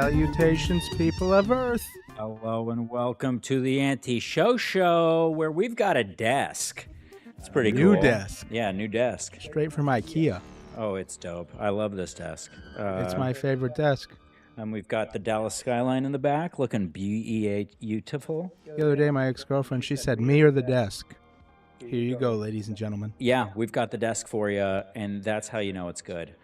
Salutations, people of Earth. Hello and welcome to the AntiShowShow, where we've got a desk. It's pretty cool. New desk. Yeah, new desk. Straight from IKEA. Oh, it's dope. I love this desk. It's my favorite desk. And we've got the Dallas skyline in the back, looking beautiful. The other day, my ex-girlfriend, she said, me or the desk. Here you go, ladies and gentlemen. Yeah, we've got the desk for you, and that's how you know it's good.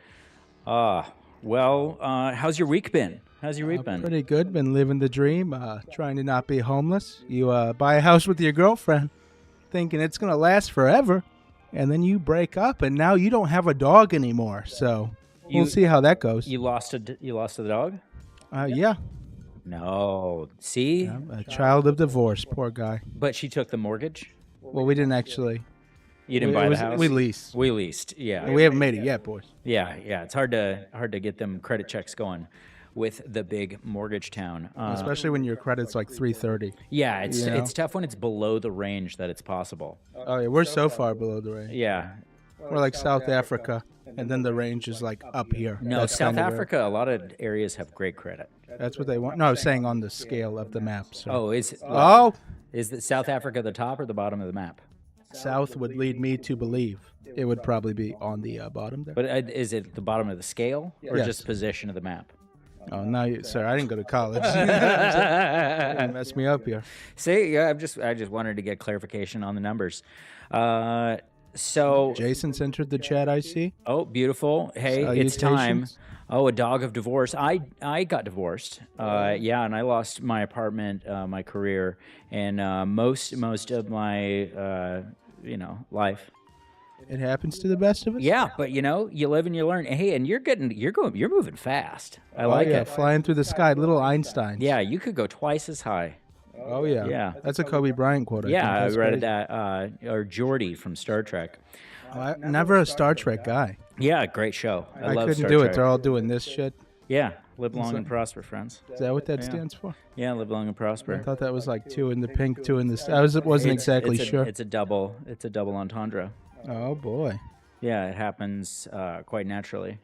How's your week been? How's your week been? Pretty good. Been living the dream, trying to not be homeless. You buy a house with your girlfriend, thinking it's going to last forever, and then you break up, and now you don't have a dog anymore. So we'll see how that goes. You lost a dog? Yeah. No. See? Yeah, a child of divorce, poor guy. But she took the mortgage? Well, we didn't actually. You didn't buy the house? We leased. We leased, yeah. We haven't made it yet, boys. Yeah. It's hard to get them credit checks going with the big mortgage town. Especially when your credit's like 330. Yeah, it's tough when it's below the range that it's possible. Oh, yeah, we're so far below the range. Yeah. We're like South Africa, and then the range is like up here. No, That's South kind of Africa, a lot of areas have great credit. That's what they want. No, I was saying on the scale of the map. So. Is the South Africa the top or the bottom of the map? South would lead me to believe it would probably be on the bottom there. But is it the bottom of the scale or Yes. just position of the map? Oh, no, sir, I didn't go to college. You messed me up here. See, yeah, I just wanted to get clarification on the numbers. So Jason's entered the chat, I see. Oh, beautiful. Hey, it's time. Salutations. Oh, a dog of divorce. I got divorced. Yeah, and I lost my apartment, my career, and most of my life. It happens to the best of us. Yeah, but you live and you learn. Hey, and you're moving fast. I like it. Flying through the sky, little Einsteins. Yeah, you could go twice as high. Oh yeah. Yeah. That's a Kobe Bryant quote. I think. read that. Or Geordi from Star Trek. I'm never a Star Trek guy. Yeah, great show. I love couldn't Star do Trek. it. They're all doing this shit. Yeah, live long and prosper, friends. Is that what that stands for? Yeah, live long and prosper. I thought that was like two in the pink, two in the. I wasn't exactly sure. It's a double entendre. Oh boy. Yeah, it happens quite naturally.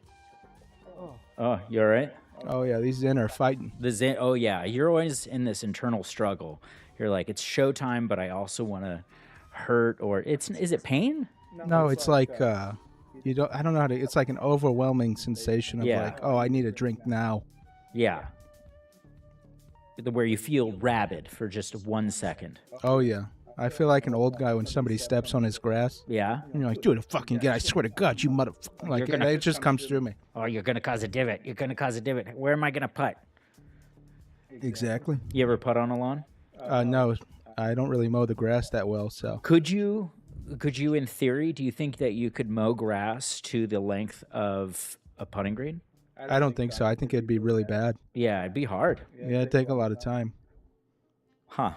Oh, you all right? Oh yeah, these Zen are fighting. Oh yeah, you're always in this internal struggle. You're like, it's showtime, but I also want to hurt. Or is it pain? No, it's like I don't know how to. It's like an overwhelming sensation of like, oh, I need a drink now. Yeah. Where you feel rabid for just 1 second. Oh yeah. I feel like an old guy when somebody steps on his grass. Yeah. And you're like, do it fucking again. I swear to God, you motherfucker. Like, it just comes through me. Oh, you're going to cause a divot. You're going to cause a divot. Where am I going to putt? Exactly. You ever putt on a lawn? No, I don't really mow the grass that well, so. Could you, in theory, do you think that you could mow grass to the length of a putting green? I don't think so. I think it'd be really bad. Yeah, it'd be hard. Yeah, it'd take a lot of time. Huh.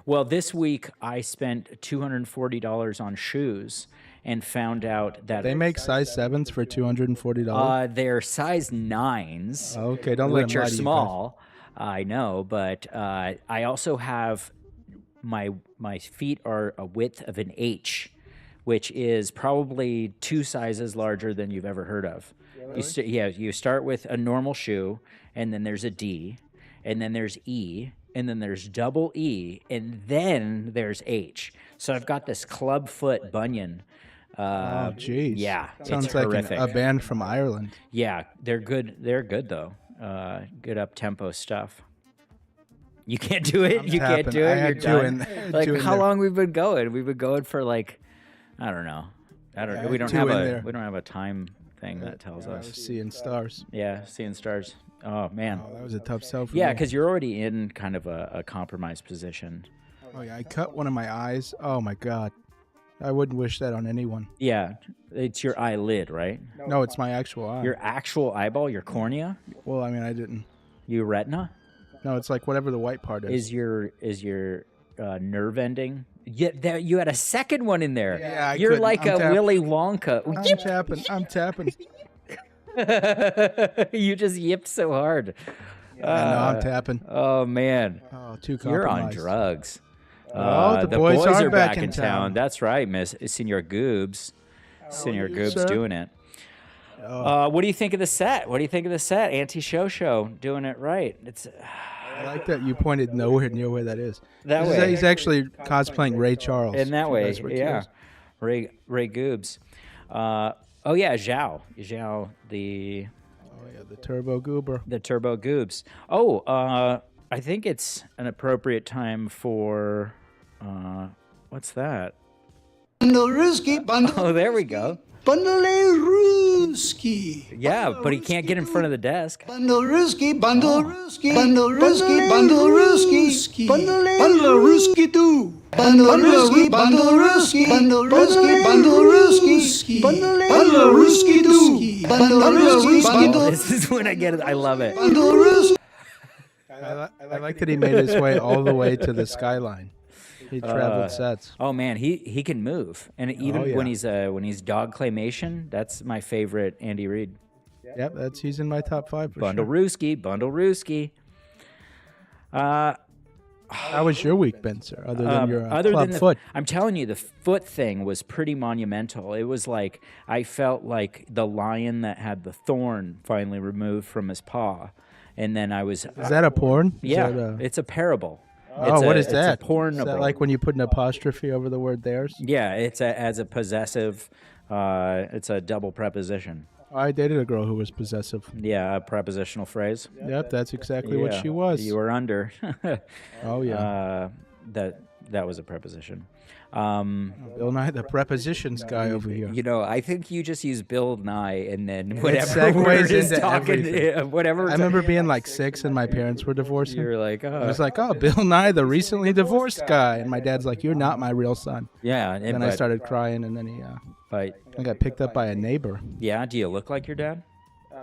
Well, this week I spent $240 on shoes and found out that they make size 7s for $240. They're size 9s. Okay, don't let which them are lie to you, small. I know, but I also have my feet are a width of an H, which is probably 2 sizes larger than you've ever heard of. Really? You start with a normal shoe, and then there's a D, and then there's E. And then there's double E, and then there's H. So I've got this club foot bunion. Oh, jeez. Yeah, Sounds it's like horrific. a band from Ireland. Yeah, they're good. They're good though. Good up tempo stuff. You can't do it. You can't do it. I You're had done. Like how long we've been going? We've been going for like, I don't know. We don't have a time thing that tells us. Seeing stars. Yeah, seeing stars. Oh man. Oh, that was a tough sell for me. Yeah, because you're already in kind of a compromised position. Oh yeah, I cut one of my eyes. Oh my God, I wouldn't wish that on anyone. Yeah, it's your eyelid, right? No, it's my actual eye. Your actual eyeball, your cornea. Well, I mean, I didn't. Your retina. No, it's like whatever the white part is. Is your nerve ending? Yeah, you had a second one in there. Yeah, you're like a Willy Wonka. I'm tapping. You just yipped so hard. No, I'm tapping. Oh man. Oh, too compromised. You're on drugs. The boys are back in town. That's right, Miss Senor Goobs. Senor Goobs sir? doing it. What do you think of the set? What do you think of the set? AntiShowShow doing it right. It's I like that you pointed nowhere near where that is. that This is- way. he's actually cosplaying Ray Charles. In that if you way, guys were yeah. curious. Ray Goobs. Oh yeah, Zhao the Oh yeah, the Turbo Goober. Turbo Goobs. Oh, I think it's an appropriate time for what's that? Oh, there we go. Bandalerooski. Yeah, but he can't get in front of the desk. Bandalerooski, Bandalerooski, Bandalerooski, Bandalerooski, Bandalerooski too. Bandalerooski, Bandalerooski, Bandalerooski, Bandalerooski, Bandalerooski too. Bandalerooski, Oh, this is when I get it. I love it. Bandalerooski. I like that he made his way all the way to the skyline. He traveled sets. Oh man, he can move, and even yeah. when he's dog claymation, that's my favorite Andy Reid. Yep, he's in my top 5 for Bundle sure. Rooski. How was your week been, sir? Other than your club the foot? I'm telling you, the foot thing was pretty monumental. It was like I felt like the lion that had the thorn finally removed from his paw, and then I was Is that a porn? Is yeah, that it's a parable. Oh, what is that? It's a pornable. Is that like when you put an apostrophe over the word theirs? Yeah, it's as a possessive. It's a double preposition. I dated a girl who was possessive. Yeah, a prepositional phrase. Yep, that's exactly what Yeah, she was. You were under. Oh yeah. That was a preposition. Bill Nye, the prepositions guy over here. You know, I think you just use Bill Nye and then whatever segues word is into talking, everything. whatever. I remember being like 6 and my parents were divorcing. You're like, I was like, oh, Bill Nye, the recently divorced guy. And my dad's like, you're not my real son. yeah. And I started crying, and then I got picked up by a neighbor. yeah. Do you look like your dad?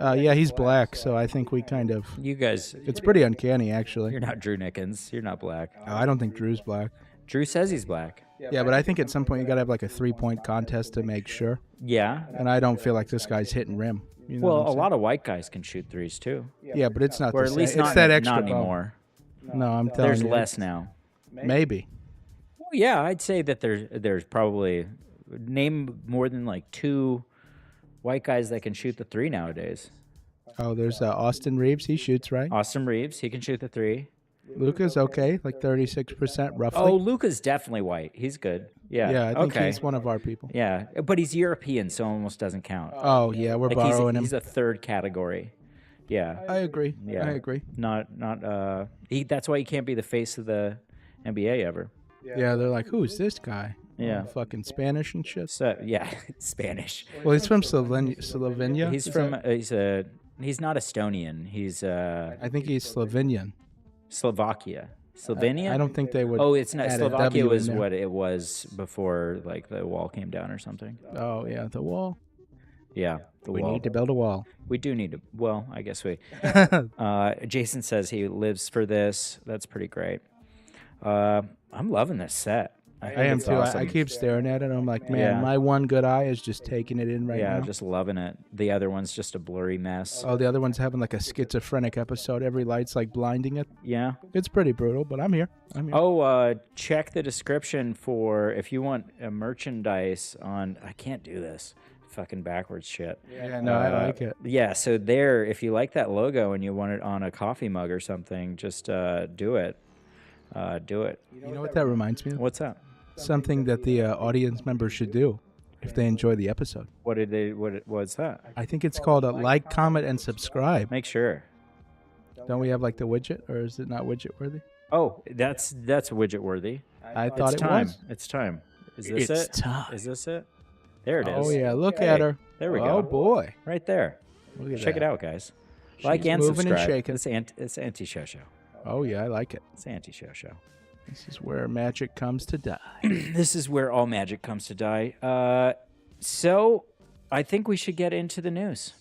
Yeah, he's black, so I think we kind of... You guys, It's pretty uncanny, actually. you're not Drew Nickens. You're not black. I don't think Drew's black. Drew says he's black. Yeah, but I think at some point you got to have like a 3-point contest to make sure. Yeah. And I don't feel like this guy's hitting rim. You know Well, what I'm a saying? lot of white guys can shoot threes too, Yeah, but it's not or the at same. least It's not that extra not bump. anymore. No, I'm telling There's you. less now. Maybe. Well, yeah, I'd say that there's probably name more than like 2 white guys that can shoot the 3 nowadays. Oh, there's Austin Reeves. He shoots, right? Austin Reeves, he can shoot the 3. Luca's okay, like 36% roughly. Oh, Luca's definitely white. He's good. Yeah. yeah, I think okay. he's one of our people. Yeah, but he's European, so almost doesn't count. Oh, yeah, we're Like borrowing him. he's a 3rd category. Yeah. I agree. Yeah. I agree. Not. That's why he can't be the face of the NBA ever. Yeah, they're like, who's this guy? Yeah. Fucking Spanish and shit. So yeah, Spanish. Well, he's from Slovenia. He's Is from. that- He's not Estonian. He's I think he's Slovenian. Slovakia. Slovenia. I don't think they would. Oh, it's not. add a Slovakia W in was there. what it was before, like the wall came down or something. Oh, yeah, the wall. Yeah, the We wall. need to build a wall. We do need to. Well, I guess we. Jason says he lives for this. That's pretty great. I'm loving this set. I think am it's too. awesome. I keep staring at it. I'm like, man, Yeah. my one good eye is just taking it in right Yeah, now. just loving it. The other one's just a blurry mess. Oh, the other one's having like a schizophrenic episode. Every light's like blinding it. Yeah. It's pretty brutal, but I'm here. I'm here. Oh, check the description for if you want a merchandise on. I can't do this. Fucking backwards shit. Yeah, no, I like it. Yeah, so there, if you like that logo and you want it on a coffee mug or something, just do it. Do it. You know what that reminds me of? What's that? Something that the audience members should do if they enjoy the episode. What did they? What's that? I think it's called a like, comment, and subscribe. Make sure. Don't we have like the widget, or is it not widget worthy? Oh, that's widget worthy. I thought It's it time. was. It's time. Is this It's it? time. Is this it? There it is. Oh yeah, look Hey, at her. there we Oh go. boy, Right there. look at Check that. it out, guys. Like She's and moving and subscribe. shaking. It's AntiShowShow. Oh yeah, I like it. It's AntiShowShow. This is where magic comes to die. This is where all magic comes to die. So I think we should get into the news.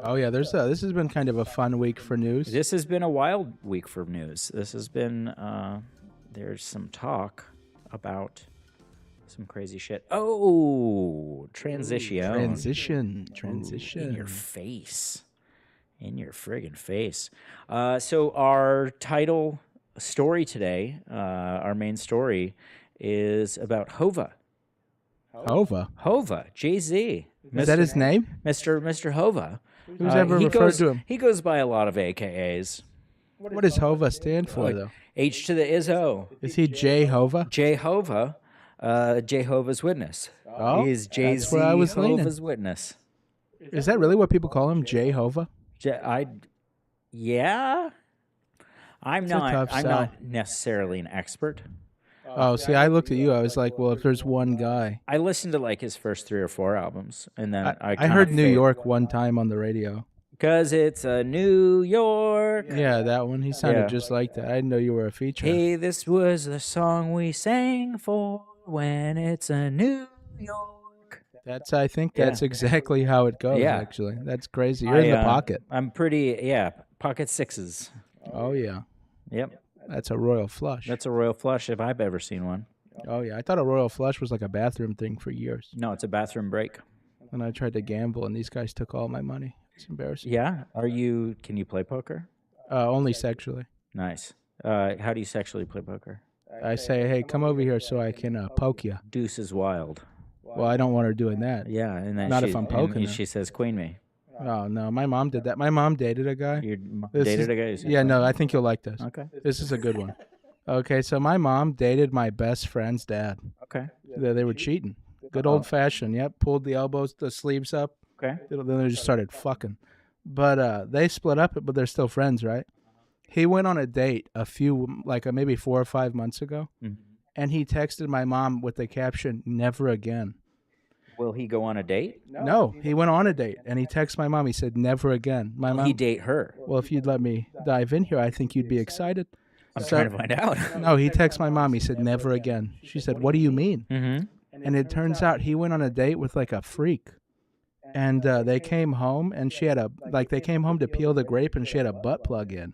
Oh yeah, this has been kind of a fun week for news. This has been a wild week for news. This has been there's some talk about some crazy shit. Oh, transition. Transition. In your face. In your friggin' face. So our title story today, our main story, is about Hova. Hova. Hova, Jay-Z. Is that his name? Mr. Hova. Who's ever referred to him? He goes by a lot of AKAs. What does Hova stand for, though? H to the Izzo. Is he Jehovah? Jehovah. Jehovah's Witness. Oh, He's that's where I was leaning. Jehovah's Witness. Is that really what people call him, Jehovah? Yeah. I'm a tough sell. not necessarily an expert. Oh, see, I looked at you. I was like, well, if there's one guy. I listened to like his first 3 or 4 albums, and then I heard New York one time on the radio. Because it's a New York. Yeah, that one. He sounded just like that. I didn't know you were a feature. Hey, this was the song we sang for when it's a New York. I think that's exactly how it goes, actually. That's crazy. You're in the pocket. I'm pocket sixes. Oh, yeah. Yep. That's a royal flush. That's a royal flush if I've ever seen one. Oh, yeah. I thought a royal flush was like a bathroom thing for years. No, it's a bathroom break. And I tried to gamble, and these guys took all my money. It's embarrassing. Yeah? Can you play poker? Only sexually. Nice. How do you sexually play poker? I say, hey, come over here so I can poke you. Deuce is wild. Well, I don't want her doing that. Yeah, and then not if I'm poking her. She says, "Queen me." Oh no, my mom did that. My mom dated a guy. You dated a guy? Yeah, no, I think you'll like this. Okay. This is a good one. Okay, so my mom dated my best friend's dad. Okay. They were cheating. Good old fashioned. Yep, pulled the sleeves up. Okay. Then they just started fucking. But they split up, but they're still friends, right? He went on a date maybe 4 or 5 months ago, and he texted my mom with the caption, "Never again." Will he go on a date? No, he went on a date, and he texted my mom. He said, "Never again." My mom. He date her. Well, if you'd let me dive in here, I think you'd be excited. I'm trying to find out. No, he texted my mom. He said, "Never again." She said, "What do you mean?" Mm-hmm. And it turns out he went on a date with like a freak. And they came home, and she had they came home to peel the grape, and she had a butt plug in.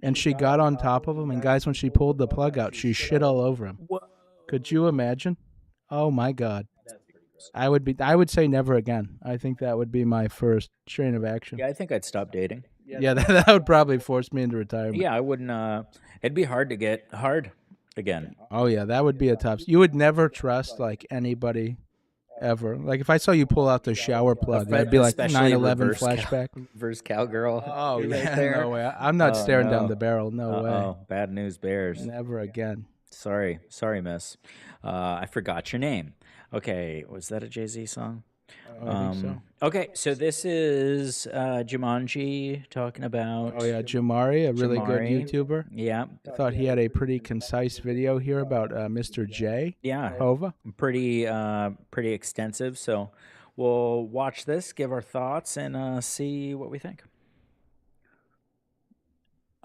And she got on top of him, and guys, when she pulled the plug out, she shit all over him. What? Could you imagine? Oh my God. I would say never again. I think that would be my first train of action. Yeah, I think I'd stop dating. Yeah, that would probably force me into retirement. Yeah, I wouldn't. It'd be hard to get hard again. Oh yeah, that would be a tough. You would never trust like anybody ever. Like if I saw you pull out the shower plug, I'd be like 9/11 flashback. Reverse cowgirl. Oh yeah, no way. I'm not staring down the barrel. No way. Oh, bad news bears. Never again. Sorry, miss. I forgot your name. Okay, was that a Jay-Z song? I think so. Okay, so this is Jumanji talking about... Oh, yeah, Jamari, a really good YouTuber. Yeah. I thought he had a pretty concise video here about Mr. J. Yeah. Hova. Pretty extensive, so we'll watch this, give our thoughts, and see what we think.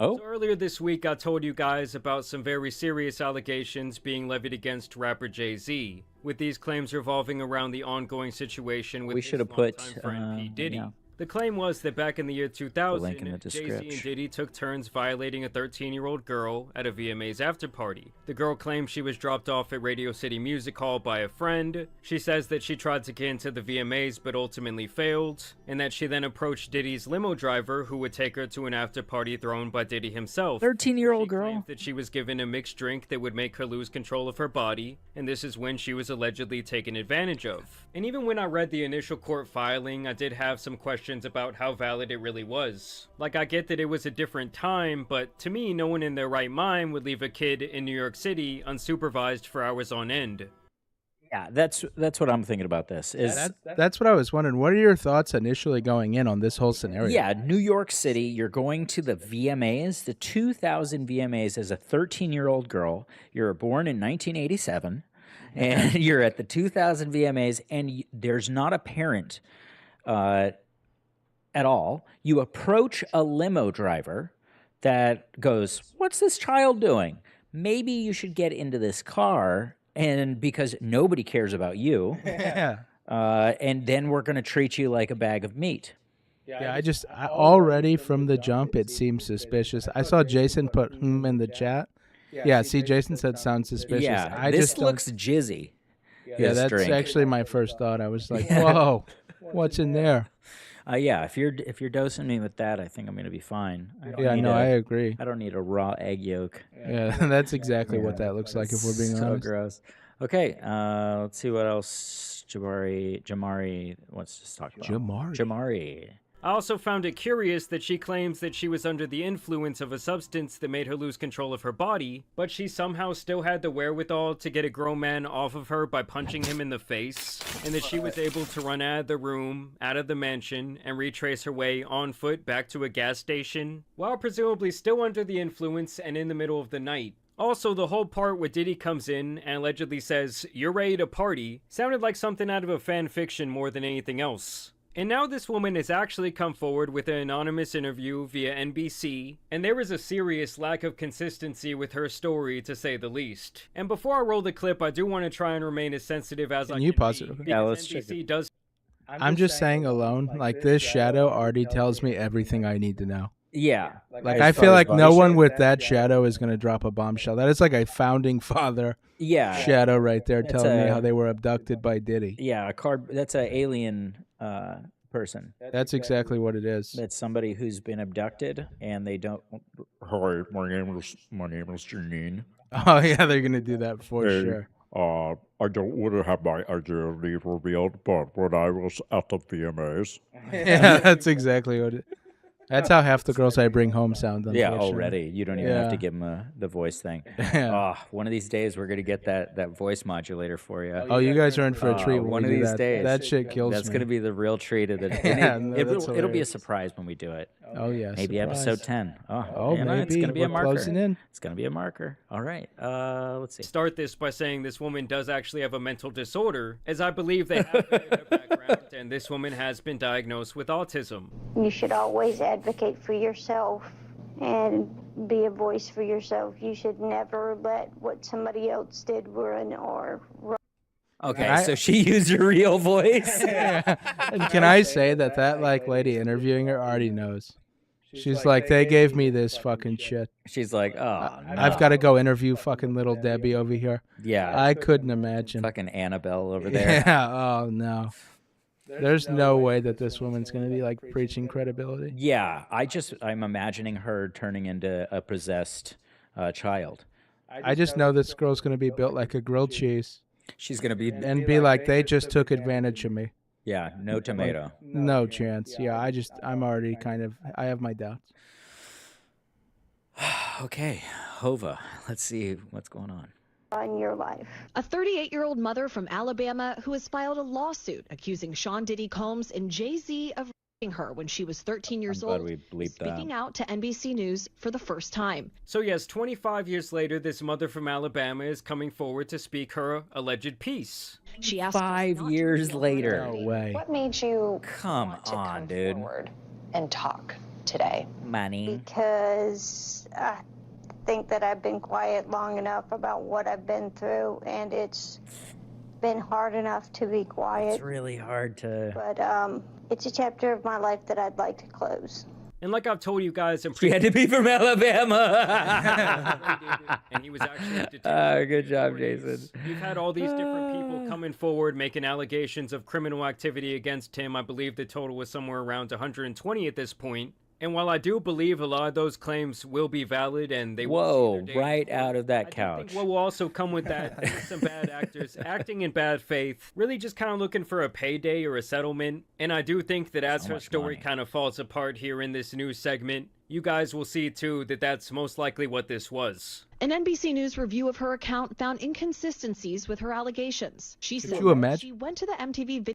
Oh. So earlier this week, I told you guys about some very serious allegations being levied against rapper Jay-Z, with these claims revolving around the ongoing situation with his longtime friend P. Diddy. Yeah. The claim was that back in the year 2000, Jay-Z description. and Diddy took turns violating a 13-year-old girl at a VMA's after-party. The girl claims she was dropped off at Radio City Music Hall by a friend. She says that she tried to get into the VMAs but ultimately failed, and that she then approached Diddy's limo driver who would take her to an after-party thrown by Diddy himself. 13-year-old She girl? claimed that she was given a mixed drink that would make her lose control of her body, and this is when she was allegedly taken advantage of. And even when I read the initial court filing, I did have some questions about how valid it really was. Like, I get that it was a different time, but to me, no one in their right mind would leave a kid in New York City unsupervised for hours on end. Yeah, that's what I'm thinking about this. That's what I was wondering. What are your thoughts initially going in on this whole scenario? Yeah, New York City, you're going to the VMAs, the 2000 VMAs as a 13-year-old girl. You're born in 1987, and you're at the 2000 VMAs, and there's not a parent at all. You approach a limo driver that goes, "What's this child doing? Maybe you should get into this car," and because nobody cares about you, Yeah. And then we're going to treat you like a bag of meat. Yeah, already from the jump, it seems suspicious. I saw Jason put in the chat. Yeah, see, Jason said sounds suspicious. Yeah, this looks jizzy. Yeah, that's actually my first thought. I was like, whoa, what's in there? Yeah, if you're dosing me with that, I think I'm gonna be fine. I agree. I don't need a raw egg yolk. Yeah, that's exactly what that looks like if we're being honest. So gross. Okay, let's see what else Jamari wants to talk about. Jamari. I also found it curious that she claims that she was under the influence of a substance that made her lose control of her body, but she somehow still had the wherewithal to get a grown man off of her by punching him in the face, and that she was able to run out of the room, out of the mansion, and retrace her way on foot back to a gas station, while presumably still under the influence and in the middle of the night. Also, the whole part where Diddy comes in and allegedly says, "You're ready to party," sounded like something out of a fan fiction more than anything else. And now this woman has actually come forward with an anonymous interview via NBC, and there is a serious lack of consistency with her story, to say the least. And before I roll the clip, I do want to try and remain as sensitive as I can you pause be, it? Okay. Yeah, because let's check NBC it. does. I'm just saying alone, like this shadow already tells me everything I need to know. Yeah. Like As I far feel as like body no one shape? with that shadow is going to drop a bombshell. That is like a founding father Yeah. shadow right there It's telling me a- how they were abducted by Diddy. Yeah, a card. That's an alien person. That's exactly what it is. That's somebody who's been abducted, and they don't. Hi, my name is Janine. Oh yeah, they're going to do that for sure. I don't want to have my identity revealed, but when I was at the VMAs, Yeah, that's exactly what it. That's how half the girls I bring home sound. Yeah, unfortunately. already. You don't even have to Yeah. give them the voice thing. Yeah. One of these days, we're gonna get that voice modulator for you. Oh, you guys are in for a treat. When one we of do these that. days. That shit kills That's me. gonna be the real treat of the. Yeah, no, that's it'll be a hilarious. surprise when we do it. Oh yeah. Maybe surprise. episode 10. Oh, you know, maybe it's gonna be a we're marker. closing in. It's gonna be a marker. All right. Let's see. Start this by saying this woman does actually have a mental disorder, as I believe they have in her background, and this woman has been diagnosed with autism. You should always advocate for yourself and be a voice for yourself. You should never let what somebody else did ruin or Okay, so she used her real voice. Yeah. And can I say that like lady interviewing her already knows? She's like, they gave me this fucking shit. She's like, oh, no. I've got to go interview fucking little Debbie over here. Yeah. I couldn't imagine. Fucking Annabelle over there. Yeah. Oh no. There's no way that this woman's gonna be like preaching credibility. Yeah, I'm imagining her turning into a possessed child. I just know this girl's gonna be built like a grilled cheese She's gonna be and be like, they just took advantage of me. yeah, no tomato. No chance. Yeah, I'm already I have my doubts. Okay, Hova, let's see what's going on. in your life. A 38-year-old mother from Alabama who has filed a lawsuit accusing Sean Diddy Combs and Jay-Z of raping her when she was 13 years glad old, we bleeped that. speaking out to NBC News for the first time. So yes, 25 years later, this mother from Alabama is coming forward to speak her alleged piece. She asked us 5 not to years reveal later. No way. What made you Come want to on, come dude. forward and talk today? Money. Because I think that I've been quiet long enough about what I've been through, and it's been hard enough to be quiet. It's really hard to. But it's a chapter of my life that I'd like to close. And like I've told you guys in She had to be from Alabama. and he was actually a detective. Good job, authorities. Jason. You've had all these different people coming forward making allegations of criminal activity against him. I believe the total was somewhere around 120 at this point. And while I do believe a lot of those claims will be valid and they will Whoa, see their day in right court, out of that I do couch. think what will also come with that is some bad actors acting in bad faith, really just kind of looking for a payday or a settlement. And I do think that as So her much story money. kind of falls apart here in this news segment, you guys will see too that that's most likely what this was. An NBC News review of her account found inconsistencies with her allegations. She said you that imagine? she went to the MTV video.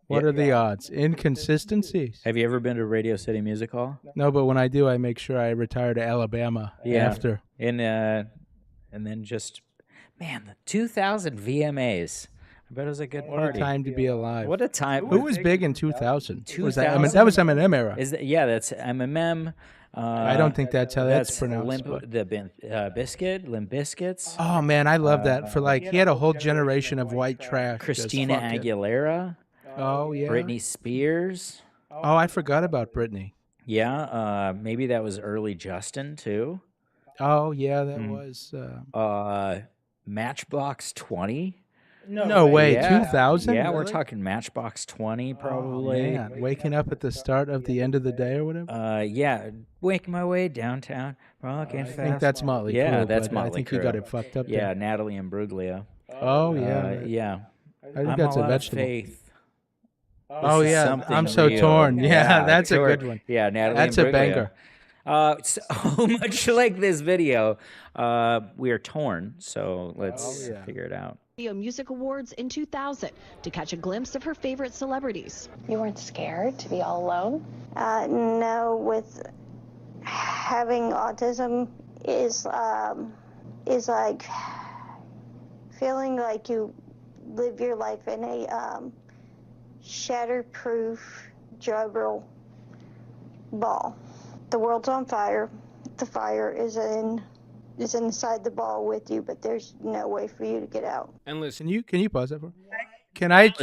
What are the odds? Inconsistencies. Have you ever been to Radio City Music Hall? No, but when I do, I make sure I retire to Alabama after. And then just, man, the 2000 VMAs. I bet it was a good What a party. time to be alive. What a time. Who was big in 2000? Was that, 2000? that was Eminem era. Is that, yeah, that's MMM. I don't think that's how that's pronounced. Limp, but- Limp Bizkits. Oh man, I love that. For like, he had a whole generation of white trash. just Christina fucking- Aguilera. Oh yeah. Britney Spears. Oh, I forgot about Britney. Yeah, maybe that was early Justin too. Oh yeah, that Hmm. was. Matchbox 20. No way, Yeah. 2000. Yeah, we're Really? talking Matchbox 20 Oh, probably. man, waking up at the start of the end of the day or whatever. Yeah, Wake My Way Downtown, rocking I fast. think that's Motley Crue. Yeah, that's but I Motley think you got Crue. it fucked up. Yeah, there. Natalie Imbruglia. Oh yeah, Yeah. I think I'm that's all a out of vegetable. faith. Oh This is yeah, something I'm so real. torn. Yeah, that's a torn. good one. Yeah, Natalie That's a Imbruglia. banger. So much like this video, we are torn. So let's figure it out. Radio Music Awards in 2000 to catch a glimpse of her favorite celebrities. You weren't scared to be all alone? No, with having autism is like feeling like you live your life in a shatterproof juggle ball. The world's on fire. The fire is inside the ball with you, but there's no way for you to get out. And listen, Can you pause that for? Can I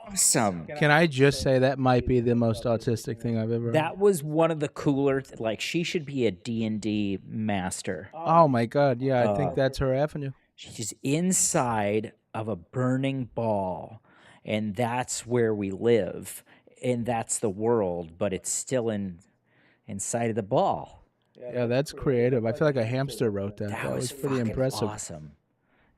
Awesome. can I just say that might be the most autistic thing I've ever heard? That was one of the cooler. Like she should be a D&D master. Oh my god, yeah, I think that's her avenue. She's inside of a burning ball, and that's where we live, and that's the world, but it's still inside of the ball. Yeah, that's creative. I feel like a hamster wrote that. That was pretty fucking impressive. Awesome.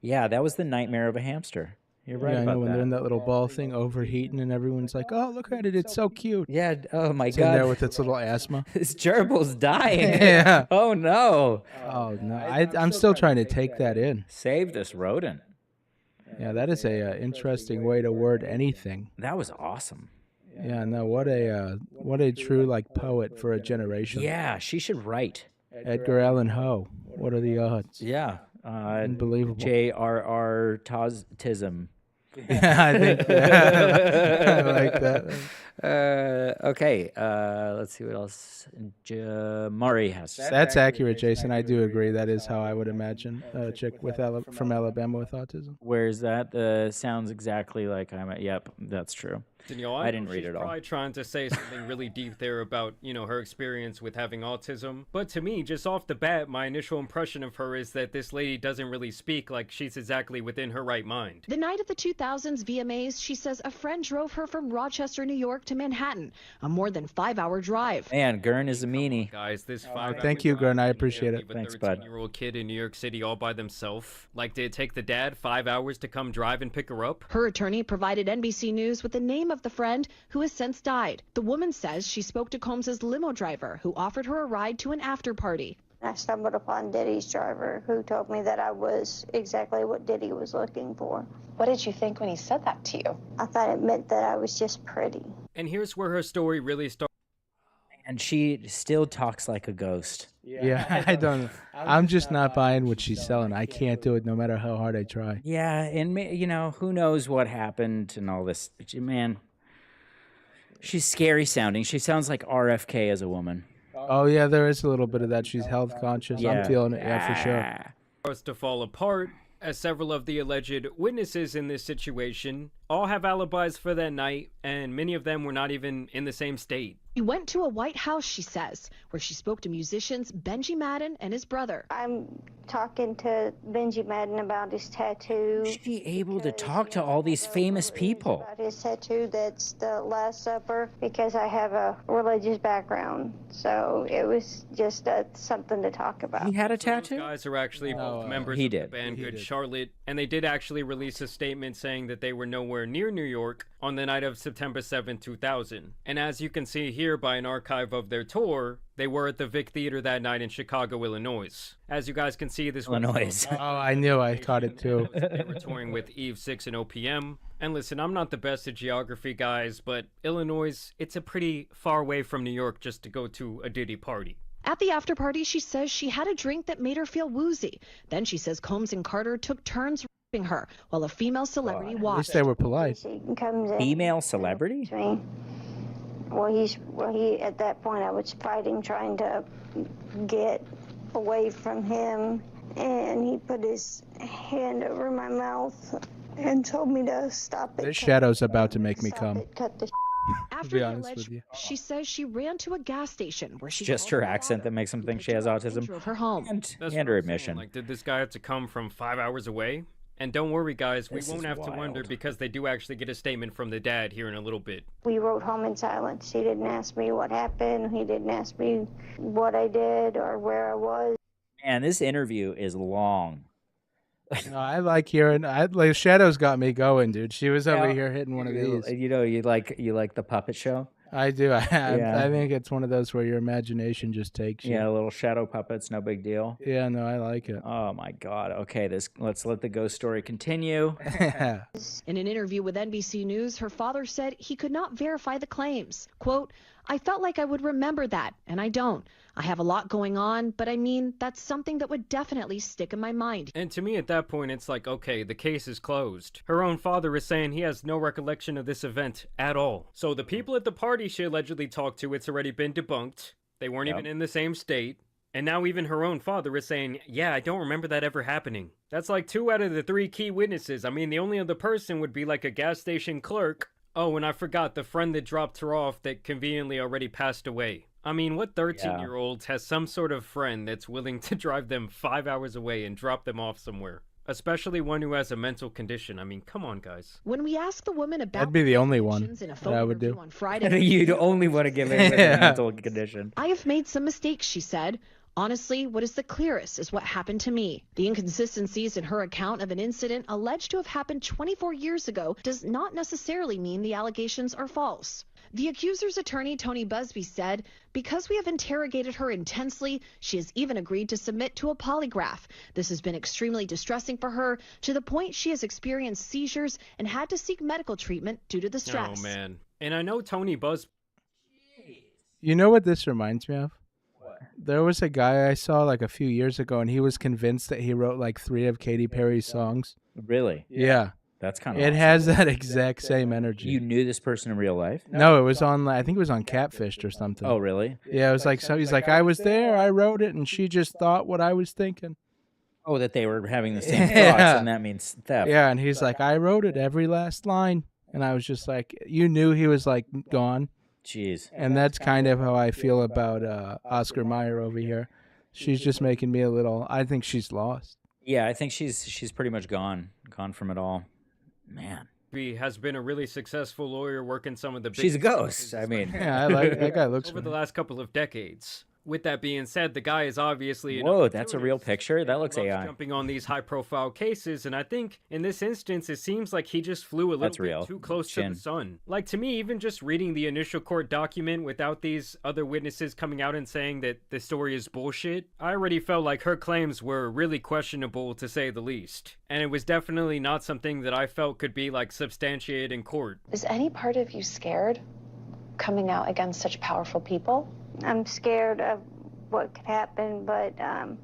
Yeah, that was the nightmare of a hamster. You're right Yeah, I about know when that. they're in that little ball thing overheating and everyone's like, "Oh, look at it, it's so cute." Yeah. Oh my It's in there god. with its little asthma. This gerbil's dying. Yeah. Oh no. Oh no, I'm still trying to take that in. Save this rodent. Yeah, that is a interesting way to word anything. That was awesome. Yeah, no, what a true like poet for a generation. Yeah, she should write. Edgar Allan Poe. What are the odds? Yeah. Unbelievable. J.R.R. Tism. Yeah, I think I like that. Okay. Let's see what else Jamari has. That's accurate, Jason. I do agree. That is how I would imagine a chick with from Alabama with autism. Where's that? Sounds exactly like I'm at. Yep, that's true. Danielle, I didn't read it all. She's probably trying to say something really deep there about, her experience with having autism. But to me, just off the bat, my initial impression of her is that this lady doesn't really speak like she's exactly within her right mind. The night of the 2000s VMAs, she says a friend drove her from Rochester, New York to Manhattan, a more than 5-hour drive. Man, Gurn is a meanie. Guys, this 5 thank you, Gurn. I appreciate it. Thanks, bud. 13-year-old kid in New York City all by themselves. Like, did it take the dad 5 hours to come drive and pick her up? Her attorney provided NBC News with the name of the friend who has since died. The woman says she spoke to Combs's limo driver who offered her a ride to an after party. I stumbled upon Diddy's driver, who told me that I was exactly what Diddy was looking for. What did you think when he said that to you? I thought it meant that I was just pretty. And here's where her story really starts. And she still talks like a ghost. Yeah, I don't know. I'm just not buying what she's selling. I can't do it no matter how hard I try. Yeah, and who knows what happened and all this. Man, she's scary sounding. She sounds like RFK as a woman. Oh yeah, there is a little bit of that. She's health conscious. Yeah. I'm feeling it, yeah, for sure. Starts to fall apart, as several of the alleged witnesses in this situation all have alibis for that night, and many of them were not even in the same state. She went to a White House, she says, where she spoke to musicians Benji Madden and his brother. I'm talking to Benji Madden about his tattoo. Is she able to talk to all these famous people? About his tattoo, that's the Last Supper, because I have a religious background. So it was just something to talk about. He had a Those tattoo? guys are actually both members he of did. the band He Good did. Charlotte, and they did actually release a statement saying that they were nowhere near New York on the night of September 7, 2000. And as you can see here by an archive of their tour, they were at the Vic Theater that night in Chicago, Illinois. As you guys can see, this was Illinois. Oh, I knew I caught it too. they were touring with Eve 6 and OPM. And listen, I'm not the best at geography, guys, but Illinois, it's a pretty far away from New York just to go to a Diddy party. At the after party, she says she had a drink that made her feel woozy. Then she says Combs and Carter took turns raping her while a female celebrity At watched. least they were polite. He comes in. Female celebrity? to me. He at that point I was fighting, trying to get away from him, and he put his hand over my mouth and told me to stop it. This shadow's about to make me Stop come. it, cut the After be the honest alleged, with you. she says she ran to a gas station where she Just called her accent father, that makes him who think picked she has her up and autism. drove her home. And That's her what I'm saying. admission. Like, did this guy have to come from 5 hours away? And don't worry, guys, we This won't is have to wonder wild. because they do actually get a statement from the dad here in a little bit. We rode home in silence. He didn't ask me what happened. He didn't ask me what I did or where I was. Man, this interview is long. No, I like hearing. Like Shadows got me going, dude. She was over Yeah. here hitting one of these. You know, you like the puppet show. I do. I Yeah. think it's one of those where your imagination just takes you. Yeah, little shadow puppets, no big deal. Yeah, no, I like it. Oh my God. Okay, let's let the ghost story continue. In an interview with NBC News, her father said he could not verify the claims. Quote, I felt like I would remember that, and I don't. I have a lot going on, but I mean, that's something that would definitely stick in my mind. And to me at that point, it's like, okay, the case is closed. Her own father is saying he has no recollection of this event at all. So the people at the party she allegedly talked to, it's already been debunked. They weren't even in the same state. And now even her own father is saying, yeah, I don't remember that ever happening. That's like 2 out of the 3 key witnesses. I mean, the only other person would be like a gas station clerk. Oh, and I forgot the friend that dropped her off that conveniently already passed away. I mean, what 13-year-old has some sort of friend that's willing to drive them 5 hours away and drop them off somewhere? Especially one who has a mental condition. I mean, come on, guys. When we asked the woman about That'd be the only one in a that phone I would interview do. on Friday, You'd only want to give it with a mental condition. I have made some mistakes, she said. Honestly, what is the clearest is what happened to me. The inconsistencies in her account of an incident alleged to have happened 24 years ago does not necessarily mean the allegations are false. The accuser's attorney, Tony Busby, said, because we have interrogated her intensely, she has even agreed to submit to a polygraph. This has been extremely distressing for her, to the point she has experienced seizures and had to seek medical treatment due to the stress. Oh, man. And I know Tony Busby. You know what this reminds me of? There was a guy I saw like a few years ago, and he was convinced that he wrote like 3 of Katy Perry's songs. Really? Yeah. That's kind of It awesome. has that exact same energy. You knew this person in real life? No, it was on, I think it was on Catfished or something. Oh, really? Yeah, it was like, so he's like, I was there, I wrote it, and she just thought what I was thinking. Oh, that they were having the same Yeah. thoughts, and that means theft. Yeah, and he's like, I wrote it, every last line. And I was just like, you knew he was like gone. Jeez. And that's kind of how I feel about Oscar Mayer over here. She's just making me a little, I think she's lost. Yeah, I think she's pretty much gone from it all. Man. has been a really successful lawyer working some of the big She's a ghost. I mean, Yeah, I like that guy. Looks over the familiar. last couple of decades. With that being said, the guy is obviously an whoa, that's a real opportunist picture? That and looks loves AI. jumping on these high-profile cases, and I think in this instance, it seems like he just flew a little That's bit real. too close to Chin. the sun. Like, to me, even just reading the initial court document without these other witnesses coming out and saying that the story is bullshit, I already felt like her claims were really questionable, to say the least. And it was definitely not something that I felt could be, like, substantiated in court. Is any part of you scared coming out against such powerful people? I'm scared of what could happen, but I'm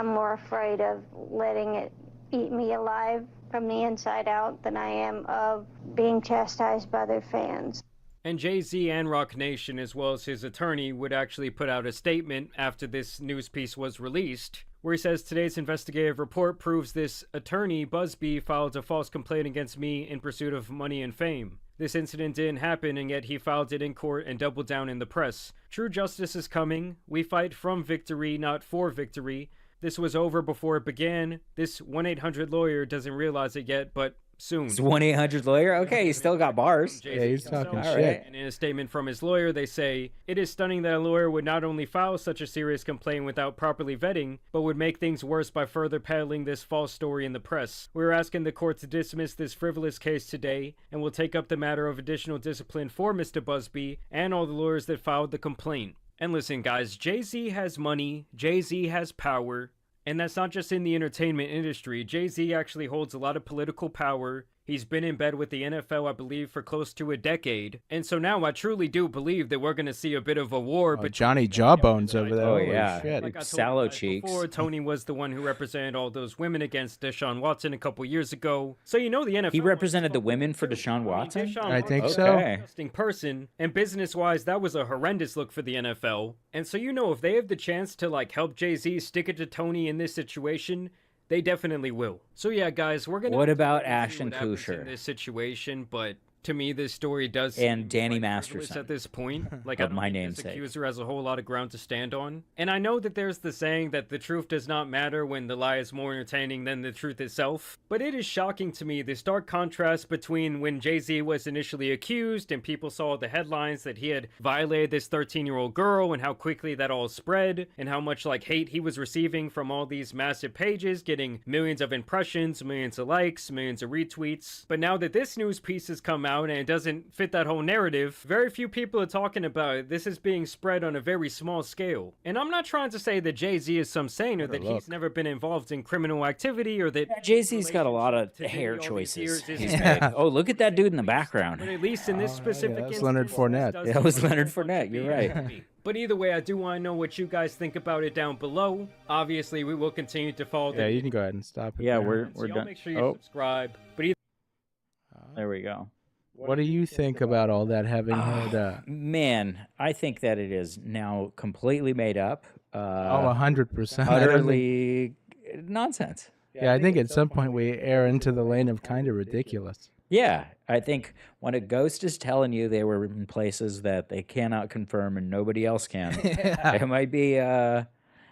more afraid of letting it eat me alive from the inside out than I am of being chastised by their fans. And Jay-Z and Rock Nation, as well as his attorney, would actually put out a statement after this news piece was released, where he says, today's investigative report proves this attorney, Busby, filed a false complaint against me in pursuit of money and fame. This incident didn't happen, and yet he filed it in court and doubled down in the press. True justice is coming. We fight from victory, not for victory. This was over before it began. This 1-800 lawyer doesn't realize it yet, but soon. It's 1-800 lawyer? Okay, he's still got bars. Yeah, he's talking himself. shit. And in a statement from his lawyer, they say, it is stunning that a lawyer would not only file such a serious complaint without properly vetting, but would make things worse by further peddling this false story in the press. We're asking the court to dismiss this frivolous case today, and will take up the matter of additional discipline for Mr. Busby and all the lawyers that filed the complaint. And listen, guys, Jay-Z has money, Jay-Z has power, and that's not just in the entertainment industry. Jay-Z actually holds a lot of political power. He's been in bed with the NFL, I believe, for close to a decade. And so now I truly do believe that we're going to see a bit of a war between Johnny Jawbones over there. Oh, Holy yeah. shit. Like I told Sallow you guys cheeks. before, Tony was the one who represented all those women against Deshaun Watson a couple years ago. So you know the NFL. He represented the wants to women fuck for with Deshaun too. Watson? Deshaun I think Watson so. was Okay. an interesting person, and business-wise, that was a horrendous look for the NFL. And so you know, if they have the chance to like help Jay-Z stick it to Tony in this situation, they definitely will. So yeah, guys, we're gonna. What about see Ashton what happens Kutcher? in this situation? But To me, this story does And seem Danny quite frivolous Masterson. at this point. Like, Of I don't my think namesake. this accuser has a whole lot of ground to stand on. And I know that there's the saying that the truth does not matter when the lie is more entertaining than the truth itself. But it is shocking to me, this stark contrast between when Jay-Z was initially accused and people saw the headlines that he had violated this 13-year-old girl, and how quickly that all spread, and how much like hate he was receiving from all these massive pages, getting millions of impressions, millions of likes, millions of retweets. But now that this news piece has come out and it doesn't fit that whole narrative, very few people are talking about it. This is being spread on a very small scale. And I'm not trying to say that Jay-Z is some saint, or that he's never been involved in criminal activity, or that Jay-Z's got a lot of to Diddy hair all these choices. years is He's bad. big. Oh, look at that dude in the But background. at least in this specific that's instance, Leonard Fournette. this does Yeah, it seem was like Leonard a bunch Fournette, of you're BS. right. But either way, I do want to know what you guys think about it down below. Obviously, we will continue to follow the Yeah, you can go ahead and stop it. Yeah, there. we're y'all done. make sure you Oh, subscribe. But either there we go. What do you think about all that having had? Man, I think that it is now completely made up. 100%. Utterly nonsense. Yeah, I think at some point we err into the lane of kind of ridiculous. Yeah, I think when a ghost is telling you they were in places that they cannot confirm and nobody else can, it might be,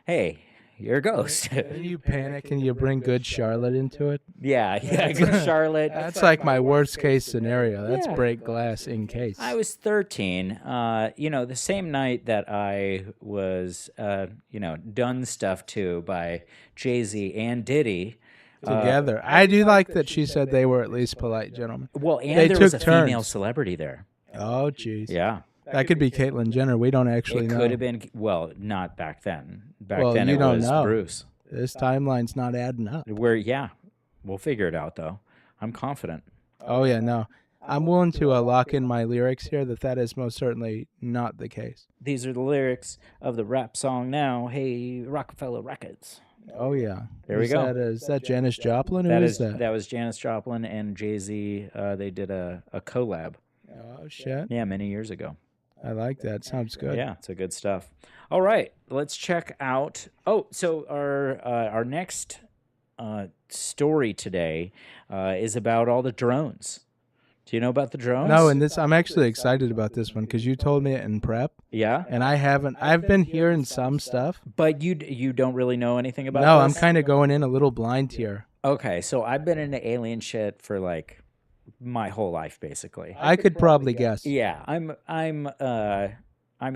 hey, you're a ghost. Then you panic and you bring good Charlotte into it. yeah, good Charlotte. That's like my worst case scenario. That's Yeah. break glass in case. I was 13. The same night that I was, done stuff to by Jay-Z and Diddy. Together. I do like that she said they were at least polite gentlemen. Well, and They there was a took female turns. celebrity there. Oh, jeez. Yeah. That could be Caitlyn Jenner. We don't actually It know. could have been, well, not back then. Back Well, then you it don't was know. Bruce. This timeline's not adding up. We'll figure it out, though. I'm confident. Oh, yeah, no. I'm willing to lock in my lyrics here that is most certainly not the case. These are the lyrics of the rap song now, Hey, Rockefeller Records. Oh, yeah. There we go. Is that Janis Joplin? Who That is that? That was Janis Joplin and Jay-Z. They did a collab. Oh, shit. Yeah, many years ago. I like that. Sounds good. Yeah, it's a good stuff. All right, let's check out. Oh, so our next story today is about all the drones. Do you know about the drones? No, and I'm actually excited about this one because you told me it in prep, Yeah, and I haven't. I've been hearing some stuff. but you don't really know anything about. No, I'm this? kind of going in a little blind here. Okay, so I've been into alien shit for like my whole life, basically. I could probably guess. Yeah, I'm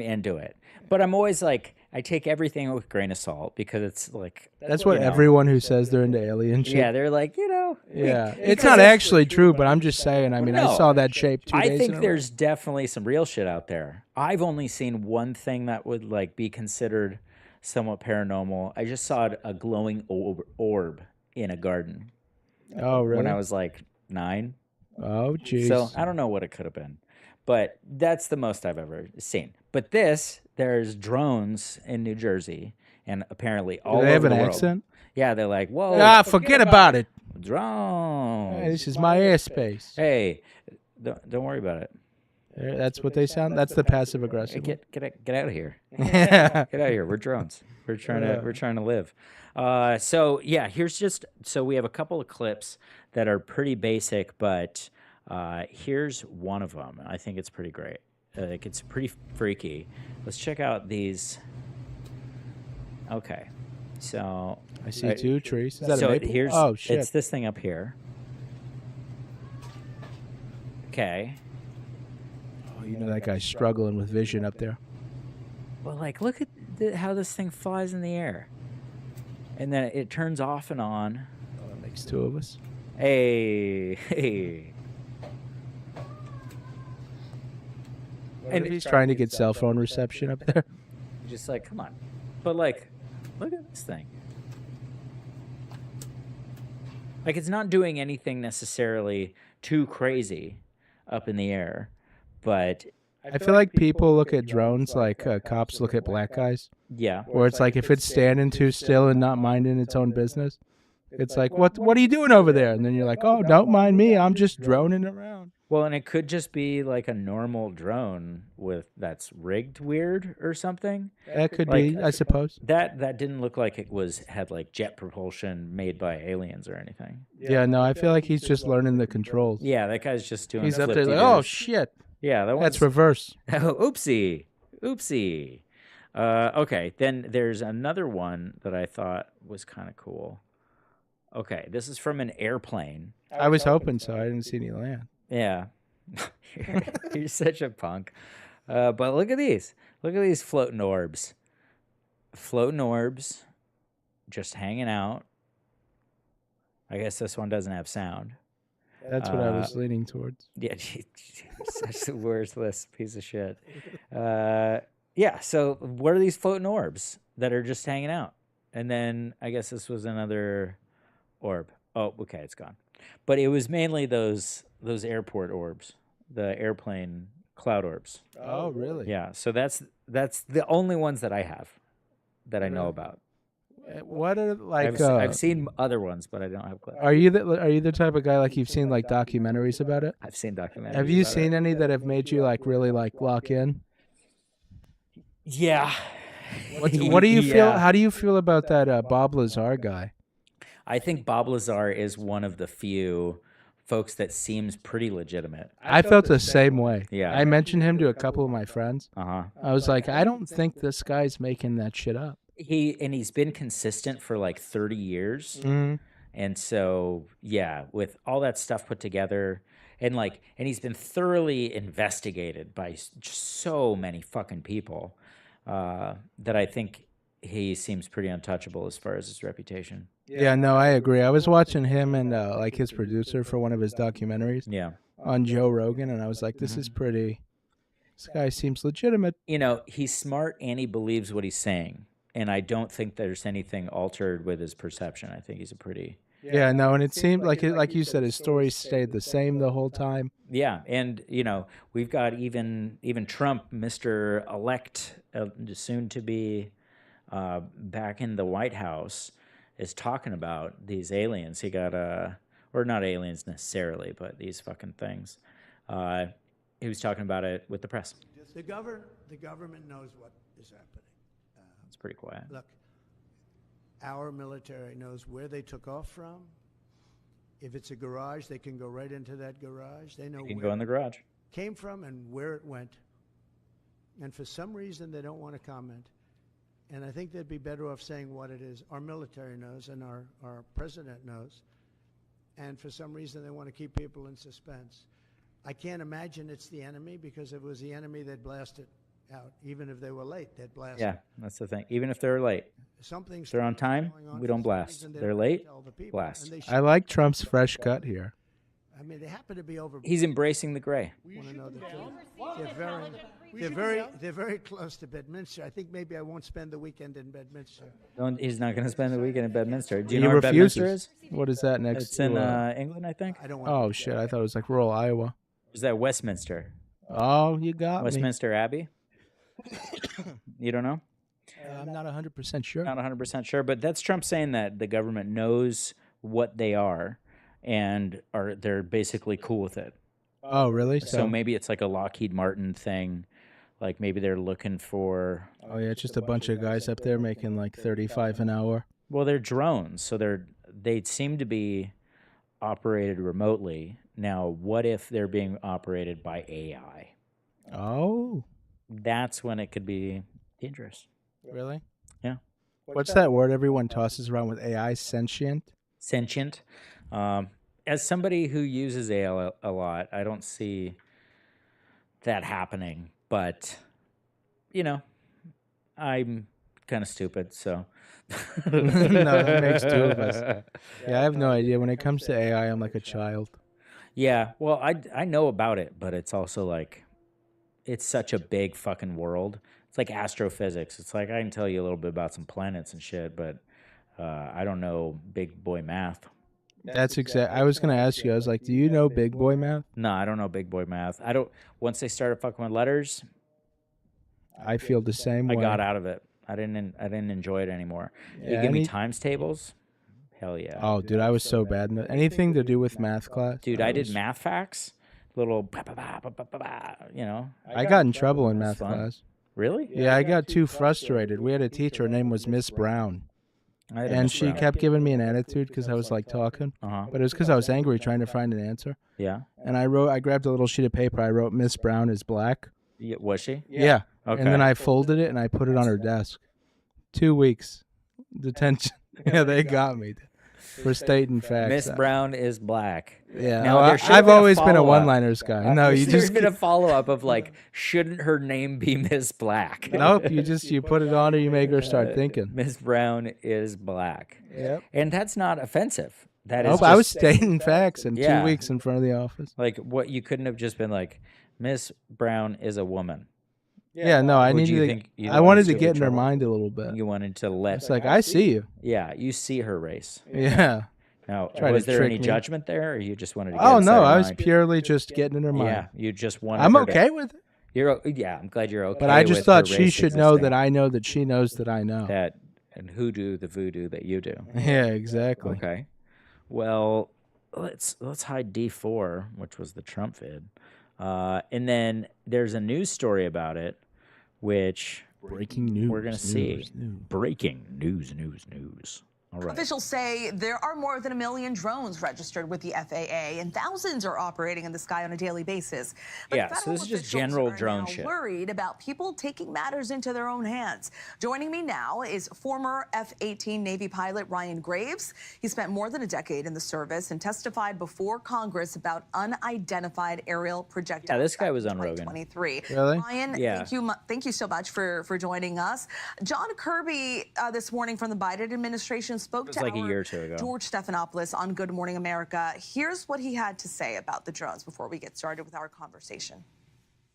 into it, but I'm always like, I take everything with a grain of salt because it's like That's what you know. everyone who says they're into alien shit. Yeah, they're like, Yeah, it's not actually true, but I'm just saying. I mean, No. I saw that shape 2 days I in think a row. there's definitely some real shit out there. I've only seen one thing that would like be considered somewhat paranormal. I just saw a glowing orb in a garden Oh, really? when I was like 9. Oh, jeez. So I don't know what it could have been, but that's the most I've ever seen. But there's drones in New Jersey, and apparently all Do they have over an the world. accent? Yeah, they're like, whoa, Ah, forget about it. drones. Hey, this is my airspace. Hey, don't worry about it. That's what they sound. That's the passive aggressive. Get out of here. one. Get out of here. We're drones. We're trying to live. So yeah, so we have a couple of clips that are pretty basic, but here's one of them. I think it's pretty great. Like it's pretty freaky. Let's check out these. Okay, so I see 2 trees. Is that so a maple? here's Oh, shit. it's this thing up here. Okay. Oh, you know that guy's struggling with vision up there. Well, like, look at how this thing flies in the air. And then it turns off and on. Oh, that makes 2 of us. Hey. And if he's trying to get cell phone reception up there. Just like, come on. But, like, look at this thing. Like, it's not doing anything necessarily too crazy up in the air, but I feel like people look at drones like cops look at black guys, yeah. where it's like if it's standing too still and not minding its own business, it's like, what are you doing over there? And then you're like, oh, don't mind me. I'm just droning around. Well, and it could just be like a normal drone that's rigged weird or something. That could Like, be, I suppose. That didn't look like it had like jet propulsion made by aliens or anything. Yeah, no, I feel like he's just learning the controls. Yeah, that guy's just doing. He's up there like, oh, flip-de-doos. shit. Yeah, That's one's reverse. Oh, oopsie. Okay, then there's another one that I thought was kind of cool. Okay, this is from an airplane. I was hoping so. I didn't see any land. Yeah. You're such a punk. But look at these. Look at these floating orbs. Floating orbs just hanging out. I guess this one doesn't have sound. That's what I was leaning towards. Yeah, such a worthless piece of shit. Yeah, so what are these floating orbs that are just hanging out? And then I guess this was another orb. Oh, okay, it's gone. But it was mainly those airport orbs, the airplane cloud orbs. Oh, really? Yeah, so that's the only ones that I have that I know about. What are like? I've seen other ones, but I don't have clips. Are you the type of guy like you've seen like documentaries about it? I've seen documentaries. Have you about seen it. any that have made you like really like lock in? Yeah. What do you feel? Yeah. How do you feel about that Bob Lazar guy? I think Bob Lazar is one of the few folks that seems pretty legitimate. I felt the same way. Yeah. I mentioned him to a couple of my friends. Uh-huh. I was like, I don't think this guy's making that shit up. He's been consistent for like 30 years. Mm-hmm. And so, yeah, with all that stuff put together and he's been thoroughly investigated by just so many fucking people that I think he seems pretty untouchable as far as his reputation. Yeah, no, I agree. I was watching him and like his producer for one of his documentaries Yeah. on Joe Rogan, and I was like, this is pretty. This guy seems legitimate. You know, he's smart and he believes what he's saying. And I don't think there's anything altered with his perception. I think he's a pretty... Yeah, no, and it seemed like you said, his story stayed the same the whole time. Yeah, and, you know, we've got even Trump, Mr. Elect, soon to be back in the White House, is talking about these aliens. He got, or not aliens necessarily, but these fucking things. He was talking about it with the press. The government knows what is happening. It's pretty quiet. Look, our military knows where they took off from. If it's a garage, they can go right into that garage. They know You can where go in the garage. it came from and where it went. And for some reason, they don't want to comment. And I think they'd be better off saying what it is. Our military knows and our president knows. And for some reason, they want to keep people in suspense. I can't imagine it's the enemy, because if it was the enemy, they'd blast it out. Even if they were late, they'd blast it. Yeah, that's the thing. Even if they're late. Something's If they're on time, going on we for don't some blast. reason, they They're don't late, tell the people, blast. and they I like Trump's fresh cut here. I mean, they happen to be over. He's embracing the gray. Want to know the truth? They're very close to Bedminster. I think maybe I won't spend the weekend in Bedminster. He's not going to spend the weekend in Bedminster. Do you He know where Bedminster refuses. is? What is that next It's to? in England, I think. I don't want. Oh shit! I thought it was like rural Iowa. Is that Westminster? Oh, you got me. Westminster Abbey? You don't know? I'm not 100% sure. Not 100% sure, but that's Trump saying that the government knows what they are and they're basically cool with it. Oh, really? So maybe it's like a Lockheed Martin thing. Like maybe they're looking for... Oh yeah, it's just a bunch of guys up there making like 35 an hour. Well, they're drones, so they seem to be operated remotely. Now, what if they're being operated by AI? Oh, That's when it could be dangerous. really? Yeah. What's that word everyone tosses around with AI? Sentient? Sentient. As somebody who uses AI a lot, I don't see that happening. But, you know, I'm kind of stupid, so. No, that makes two of us. Yeah, I have no idea. When it comes to AI, I'm like a child. Yeah, well, I know about it, but it's also like, it's such a big fucking world. It's like astrophysics. It's like I can tell you a little bit about some planets and shit, but I don't know big boy math. That's exact. I was gonna ask you. I was like, do you know big boy math? No, I don't know big boy math. I don't. Once they started fucking with letters, I feel the same I way. got out of it. I didn't enjoy it anymore. You Yeah, give me any- times tables, hell yeah. Oh, dude, I was so bad. Anything to do with math class? Dude, I did math facts. little, bah, bah, bah, bah, bah, bah, bah, you know. I got in trouble in math fun. class. Really? Yeah, I got too frustrated. We had a teacher. Her name was Miss Brown. I had a And Miss she Brown. kept giving me an attitude because I was like talking. Uh-huh. But it was because I was angry trying to find an answer. Yeah. And I grabbed a little sheet of paper. I wrote Miss Brown is black. Yeah, was she? Yeah. Okay. And then I folded it and I put it on her desk. 2 weeks detention. Yeah, they got me for stating facts. Miss Brown is black. Yeah. Now, Oh, there should have I've been a always been a follow-up. one-liners guy. No, you There's just been a follow-up of like, shouldn't her name be Miss Black? nope. You put it on her. You make her start thinking. Miss Brown is black. Yep. And that's not offensive. That is Nope. just, I was stating facts in Yeah. 2 weeks in front of the office. like what you couldn't have just been like, Miss Brown is a woman. Yeah. No, I Would you needed. think you I wanted to get get in her mind a little bit. You wanted to let. It's like I see you. Yeah, you see her race. Yeah. Now, Try to was there trick any me. judgment there, or you just wanted to get Oh inside no, her I was mind? purely just getting in her mind. Yeah, you just wanted. I'm her to- okay with it. Yeah, I'm glad you're okay. But I just with thought her she race should know existing. that I know that she knows that I know. That and hoodoo the voodoo that you do. Yeah, exactly. Okay. Well, let's hide D4, which was the Trump vid, and then there's a news story about it, which Breaking news. we're gonna see. news. Breaking news. All right. Officials say there are more than 1 million drones registered with the FAA, and thousands are operating in the sky on a daily basis. But Yeah, so federal this is just officials general are drone now shit. worried about people taking matters into their own hands. Joining me now is former F-18 Navy pilot Ryan Graves. He spent more than a decade in the service and testified before Congress about unidentified aerial projectiles. Yeah, this guy back was in on Rogan. 2023. Really? Ryan, Yeah. thank you so much for joining us. John Kirby this morning from the Biden administration spoke to like a our year or two ago. George Stephanopoulos on Good Morning America. Here's what he had to say about the drones before we get started with our conversation.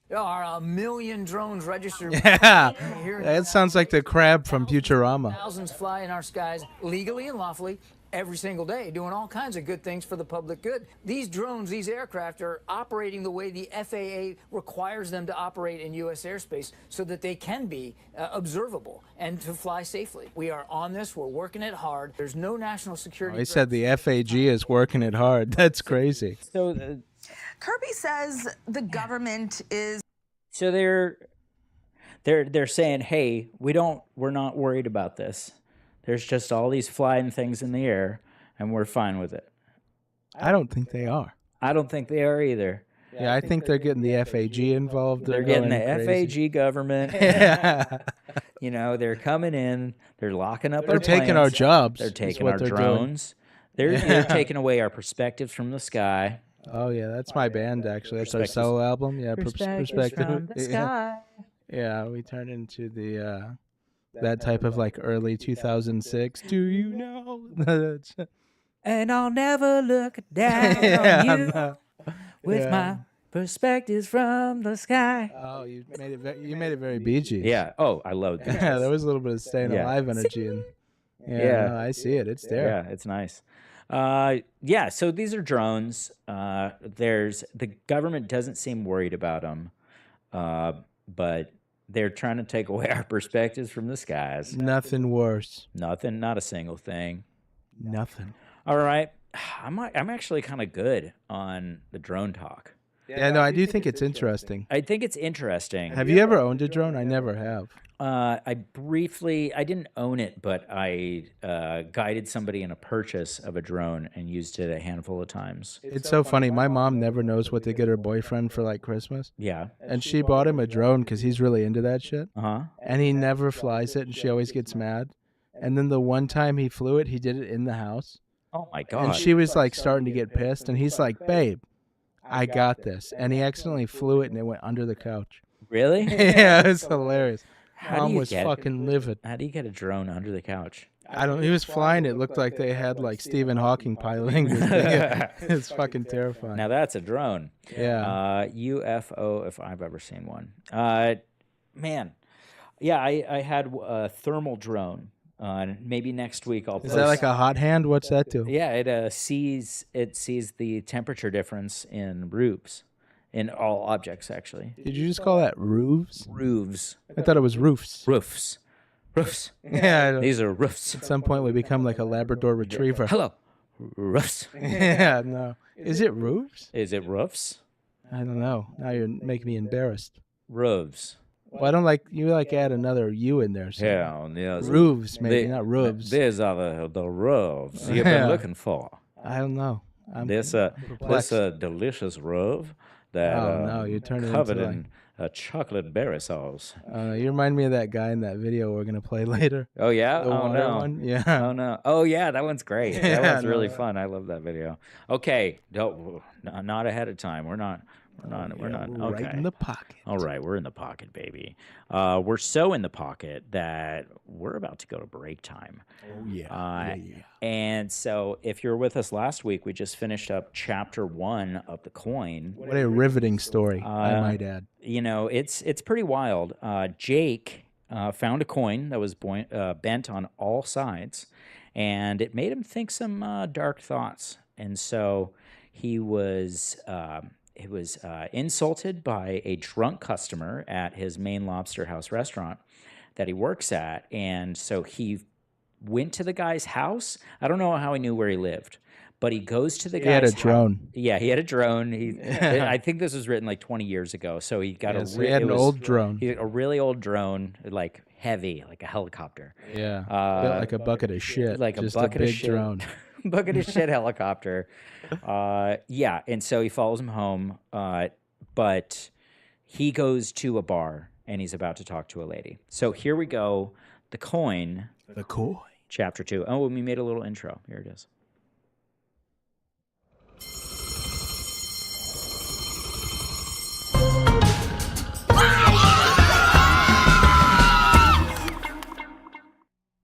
There are 1 million drones registered. Yeah, Here. that sounds like the crab from Futurama. Thousands fly in our skies legally and lawfully every single day, doing all kinds of good things for the public good. These drones, these aircraft are operating the way the FAA requires them to operate in U.S. airspace so that they can be observable and to fly safely. We are on this. We're working it hard. There's no national security. He said the FAG is working it hard. That's crazy. So, Kirby says the government is so they're saying, hey, we're not worried about this. There's just all these flying things in the air, and we're fine with it. I don't think they are. I don't think they are either. Yeah, I think they're getting the FAG involved. They're getting the going crazy. FAG government. Yeah. You know, they're coming in. They're locking up They're our taking our planes. jobs. They're is taking what our they're doing. drones. They're Yeah. taking away our perspectives from the sky. Oh yeah, that's my band actually. That's our Perspectives. solo album. Yeah, perspective. from the sky. Yeah, we turned into the that type of like early 2006. Do you know? And I'll never look down Yeah, on you no. with Yeah. my perspectives from the sky. Oh, you made it very Bee Gees. Yeah. Oh, I love that. Yeah, there was a little bit of staying Yeah. alive energy in. Yeah, Yeah. no, I see it. It's there. Yeah, it's nice. Yeah, so these are drones. The government doesn't seem worried about them, but they're trying to take away our perspectives from the skies. Nothing worse. Nothing, not a single thing. Nothing. All right, I'm actually kind of good on the drone talk. Yeah, no, I do think it's interesting. I think it's interesting. Have you ever owned a drone? I never have. I didn't own it, but I guided somebody in a purchase of a drone and used it a handful of times. It's so funny. My mom never knows what to get her boyfriend for like Christmas. Yeah. And she bought him a drone because he's really into that shit. Uh-huh. And he never flies it, and she always gets mad. And then the one time he flew it, he did it in the house. Oh, my God. And she was like starting to get pissed, and he's like, babe, I got this. And he accidentally flew it, and it went under the couch. Really? Yeah, it was hilarious. How do Mom you was get- fucking livid. How do you get a drone under the couch? I don't. He was flying. It looked like they had like Stephen Hawking piloting. It's fucking terrifying. Now that's a drone. Yeah. UFO, if I've ever seen one. Man, yeah, I had a thermal drone. Maybe next week I'll. Is that like a hot hand? What's that do? Yeah, it sees the temperature difference in roofs, in all objects actually. Did you just call that roofs? Roofs. I thought it was roofs. Roofs. Roofs. Yeah. These are roofs. At some point we become like a Labrador Retriever. Hello. Roofs. Yeah. No. Is it roofs? Is it roofs? I don't know. Now you're making me embarrassed. Roofs. Well, I don't like you. Like add another U in there. So. Yeah, yes. Roofs, maybe not roofs. These are the roofs you've Yeah. been looking for. I don't know. I'm This perplexed. delicious roof that Oh, no, you're turning covered into, in chocolate berry sauce. You remind me of that guy in that video we're gonna play later. Oh yeah, The oh water no, one? Yeah. oh no, oh yeah, that one's great. That Yeah, one's really no. fun. I love that video. Okay, not ahead of time. We're not. Okay. Right in the pocket. All right, we're in the pocket, baby. We're so in the pocket that we're about to go to break time. Oh yeah. And so, if you're with us last week, we just finished up chapter 1 of the coin. What a riveting story, I might add. You know, it's pretty wild. Jake found a coin that was bent on all sides, and it made him think some dark thoughts. And so he was insulted by a drunk customer at his Maine Lobster House restaurant that he works at, and so he went to the guy's house. I don't know how he knew where he lived, but he goes to the guy's house. He had a drone. Yeah, he had a drone. I think this was written like 20 years ago, so he got he had an old drone. A really old drone, like heavy, like a helicopter. Yeah, built like a bucket of shit. Like just a bucket big of shit. drone. Bucket of shit helicopter. Yeah, and so he follows him home, but he goes to a bar and he's about to talk to a lady. So here we go. The coin. The coin. Chapter 2. Oh, we made a little intro. Here it is.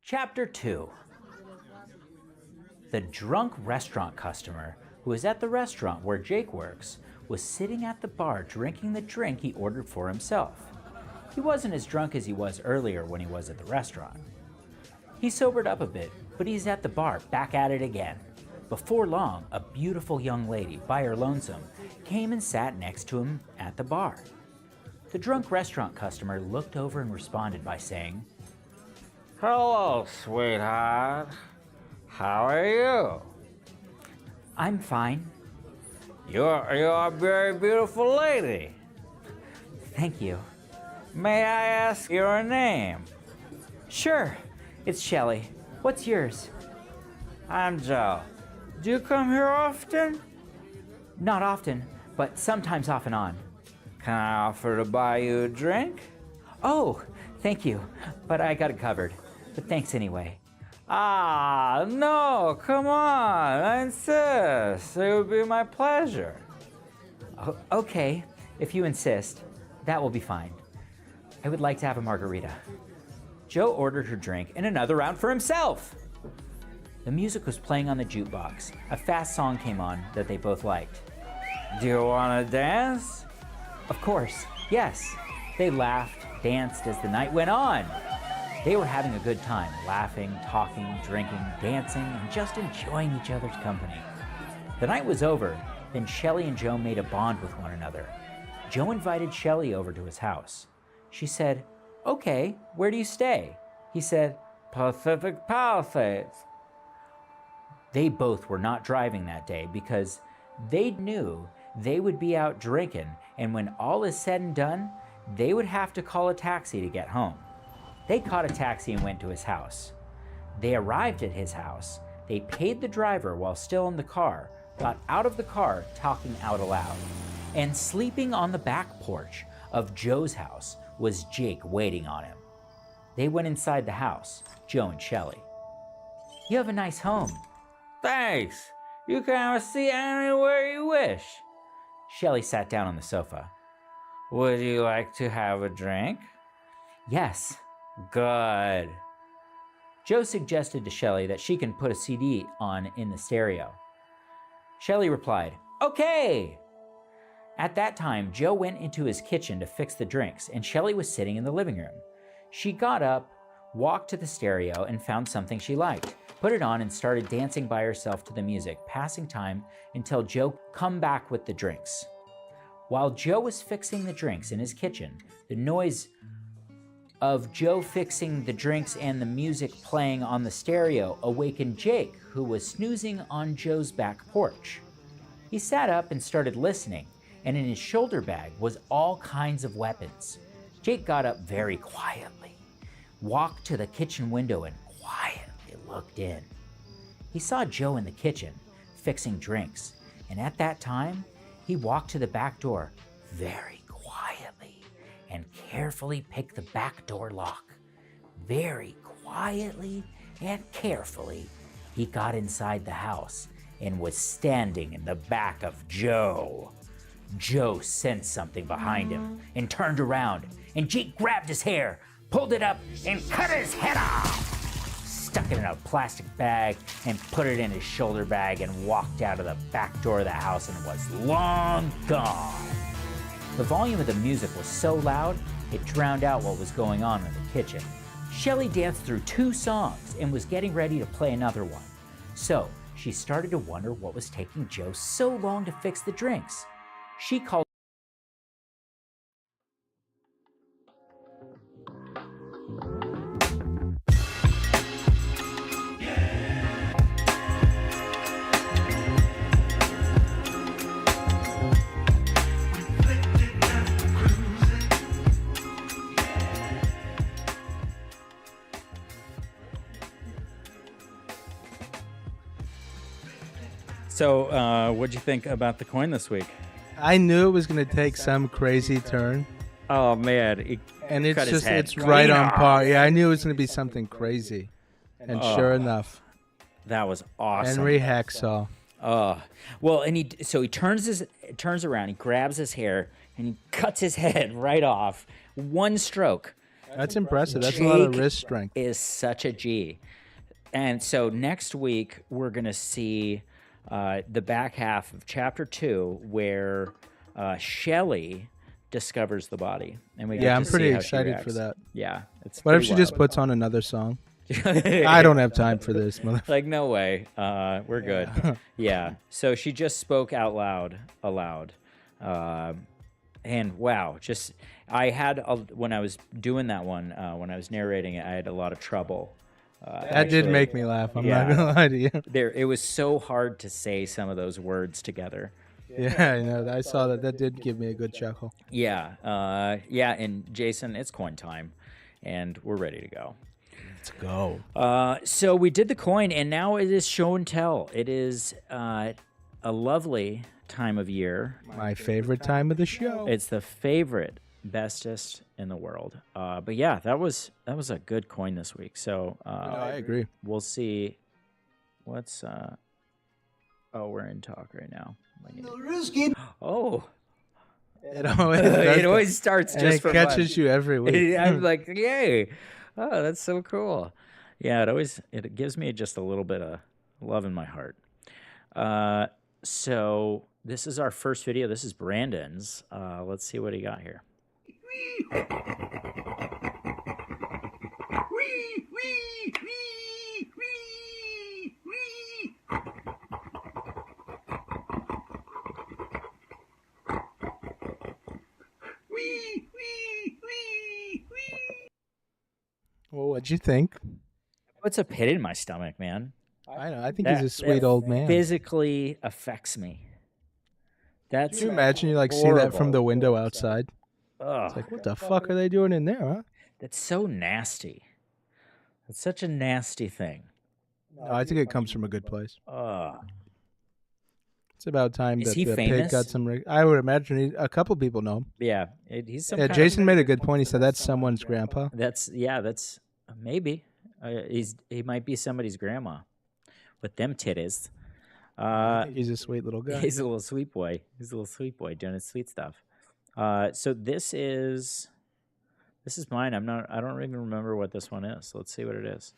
Chapter 2. The drunk restaurant customer who was at the restaurant where Jake works was sitting at the bar drinking the drink he ordered for himself. He wasn't as drunk as he was earlier when he was at the restaurant. He sobered up a bit, but he's at the bar back at it again. Before long, a beautiful young lady, by her lonesome, came and sat next to him at the bar. The drunk restaurant customer looked over and responded by saying, "Hello, sweetheart. How are you?" "I'm fine." You're a very beautiful lady." "Thank you." "May I ask your name?" "Sure. It's Shelley. What's yours?" "I'm Joe. Do you come here often?" "Not often, but sometimes off and on." "Can I offer to buy you a drink?" "Oh, thank you, but I got it covered. But thanks anyway." "Ah, no, come on, I insist. It would be my pleasure." Okay, if you insist, that will be fine. I would like to have a margarita." Joe ordered her drink and another round for himself. The music was playing on the jukebox. A fast song came on that they both liked. "Do you want to dance?" "Of course, yes." They laughed, danced as the night went on. They were having a good time, laughing, talking, drinking, dancing, and just enjoying each other's company. The night was over, then Shelley and Joe made a bond with one another. Joe invited Shelley over to his house. She said, "Okay, where do you stay?" He said, "Pacific Palisades." They both were not driving that day because they knew they would be out drinking, and when all is said and done, they would have to call a taxi to get home. They caught a taxi and went to his house. They arrived at his house. They paid the driver while still in the car, got out of the car talking out aloud. And sleeping on the back porch of Joe's house was Jake waiting on him. They went inside the house, Joe and Shelley. "You have a nice home." "Thanks. You can have a seat anywhere you wish." Shelley sat down on the sofa. "Would you like to have a drink?" "Yes." "Good." Joe suggested to Shelley that she can put a CD on in the stereo. Shelley replied, "Okay." At that time, Joe went into his kitchen to fix the drinks, and Shelley was sitting in the living room. She got up, walked to the stereo, and found something she liked, put it on, and started dancing by herself to the music, passing time until Joe come back with the drinks. While Joe was fixing the drinks in his kitchen, the noise of Joe fixing the drinks and the music playing on the stereo awakened Jake, who was snoozing on Joe's back porch. He sat up and started listening, and in his shoulder bag was all kinds of weapons. Jake got up very quietly, walked to the kitchen window, and quietly looked in. He saw Joe in the kitchen, fixing drinks, and at that time, he walked to the back door very quietly and carefully picked the back door lock. Very quietly and carefully, he got inside the house and was standing in the back of Joe. Joe sensed something behind him and turned around, and Jake grabbed his hair, pulled it up, and cut his head off. Stuck it in a plastic bag and put it in his shoulder bag and walked out of the back door of the house and was long gone. The volume of the music was so loud, it drowned out what was going on in the kitchen. Shelley danced through 2 songs and was getting ready to play another one. So she started to wonder what was taking Joe so long to fix the drinks. She called So, what'd you think about the coin this week? I knew it was going to take some crazy turn. Oh man, and it's right on par. Yeah, I knew it was going to be something crazy, and sure enough, that was awesome. Henry Hacksaw. Well, and he turns around, he grabs his hair, and he cuts his head right off. One stroke. That's impressive. That's a lot of wrist strength. Is such a G. And so next week we're going to see the back half of chapter 2, where Shelley discovers the body, and we I'm pretty excited for that. Yeah, it's. What if she just puts on another song? I don't have time for this, motherfucker. Like, no way. We're good. Yeah. So she just spoke aloud, and wow, just I had when I was doing that one, when I was narrating it, I had a lot of trouble. That did make me laugh. I'm not gonna lie to you. It was so hard to say some of those words together. Yeah, I know. I saw that. That did give me a good chuckle. Yeah, and Jason, it's coin time, and we're ready to go. Let's go. So we did the coin, and now it is show and tell. It is a lovely time of year. My favorite time of the show. It's the favorite, bestest in the world. But yeah, that was a good coin this week. So I agree. We'll see. What's we're in talk right now. Oh. It always starts and just it for catches fun. you every week. I'm like, yay! Oh, that's so cool. Yeah, it gives me just a little bit of love in my heart. So this is our first video. This is Brandon's. Let's see what he got here. Well, what'd you think? What's a pit in my stomach, man? I know. I think he's a sweet old man. Physically affects me. Can you imagine you see that from the window outside? Ugh. It's like, what the fuck are they doing in there, huh? That's so nasty. It's such a nasty thing. No, I think it comes from a good place. It's about time Is that he the famous? pig got some. I would imagine a couple people know him. Yeah, he's some. Yeah, Jason made a good point. He said that's someone's grandpa. That's maybe. He might be somebody's grandma, with them titties. I think he's a sweet little guy. He's a little sweet boy. He's a little sweet boy doing his sweet stuff. So this is mine. I don't even remember what this one is. So let's see what it is.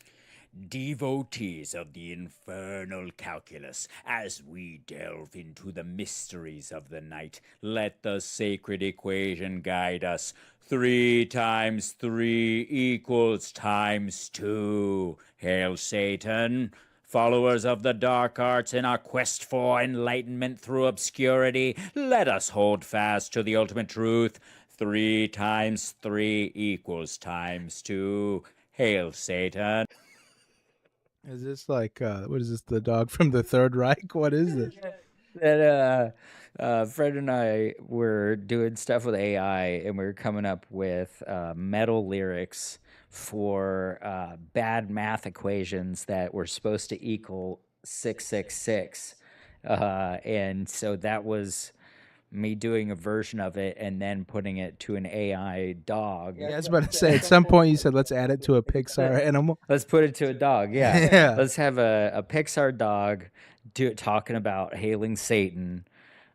Devotees of the infernal calculus, as we delve into the mysteries of the night, let the sacred equation guide us. 3 times 3 equals times 2. Hail Satan! Followers of the dark arts in our quest for enlightenment through obscurity, let us hold fast to the ultimate truth. 3 times 3 equals times 2. Hail Satan! Is this like, what is this, the dog from the Third Reich? What is this? that Fred and I were doing stuff with AI, and we were coming up with metal lyrics for bad math equations that were supposed to equal 666. And so that was me doing a version of it and then putting it to an AI dog. Yeah, I was about to say, at some point you said, let's add it to a Pixar animal. Let's put it to a dog, yeah. Yeah. Let's have a Pixar dog talking about hailing Satan.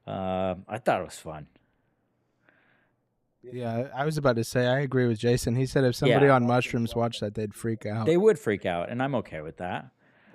I thought it was fun. Yeah, I was about to say, I agree with Jason. He said if somebody Yeah. on mushrooms watched that, they'd freak out. They would freak out, and I'm okay with that.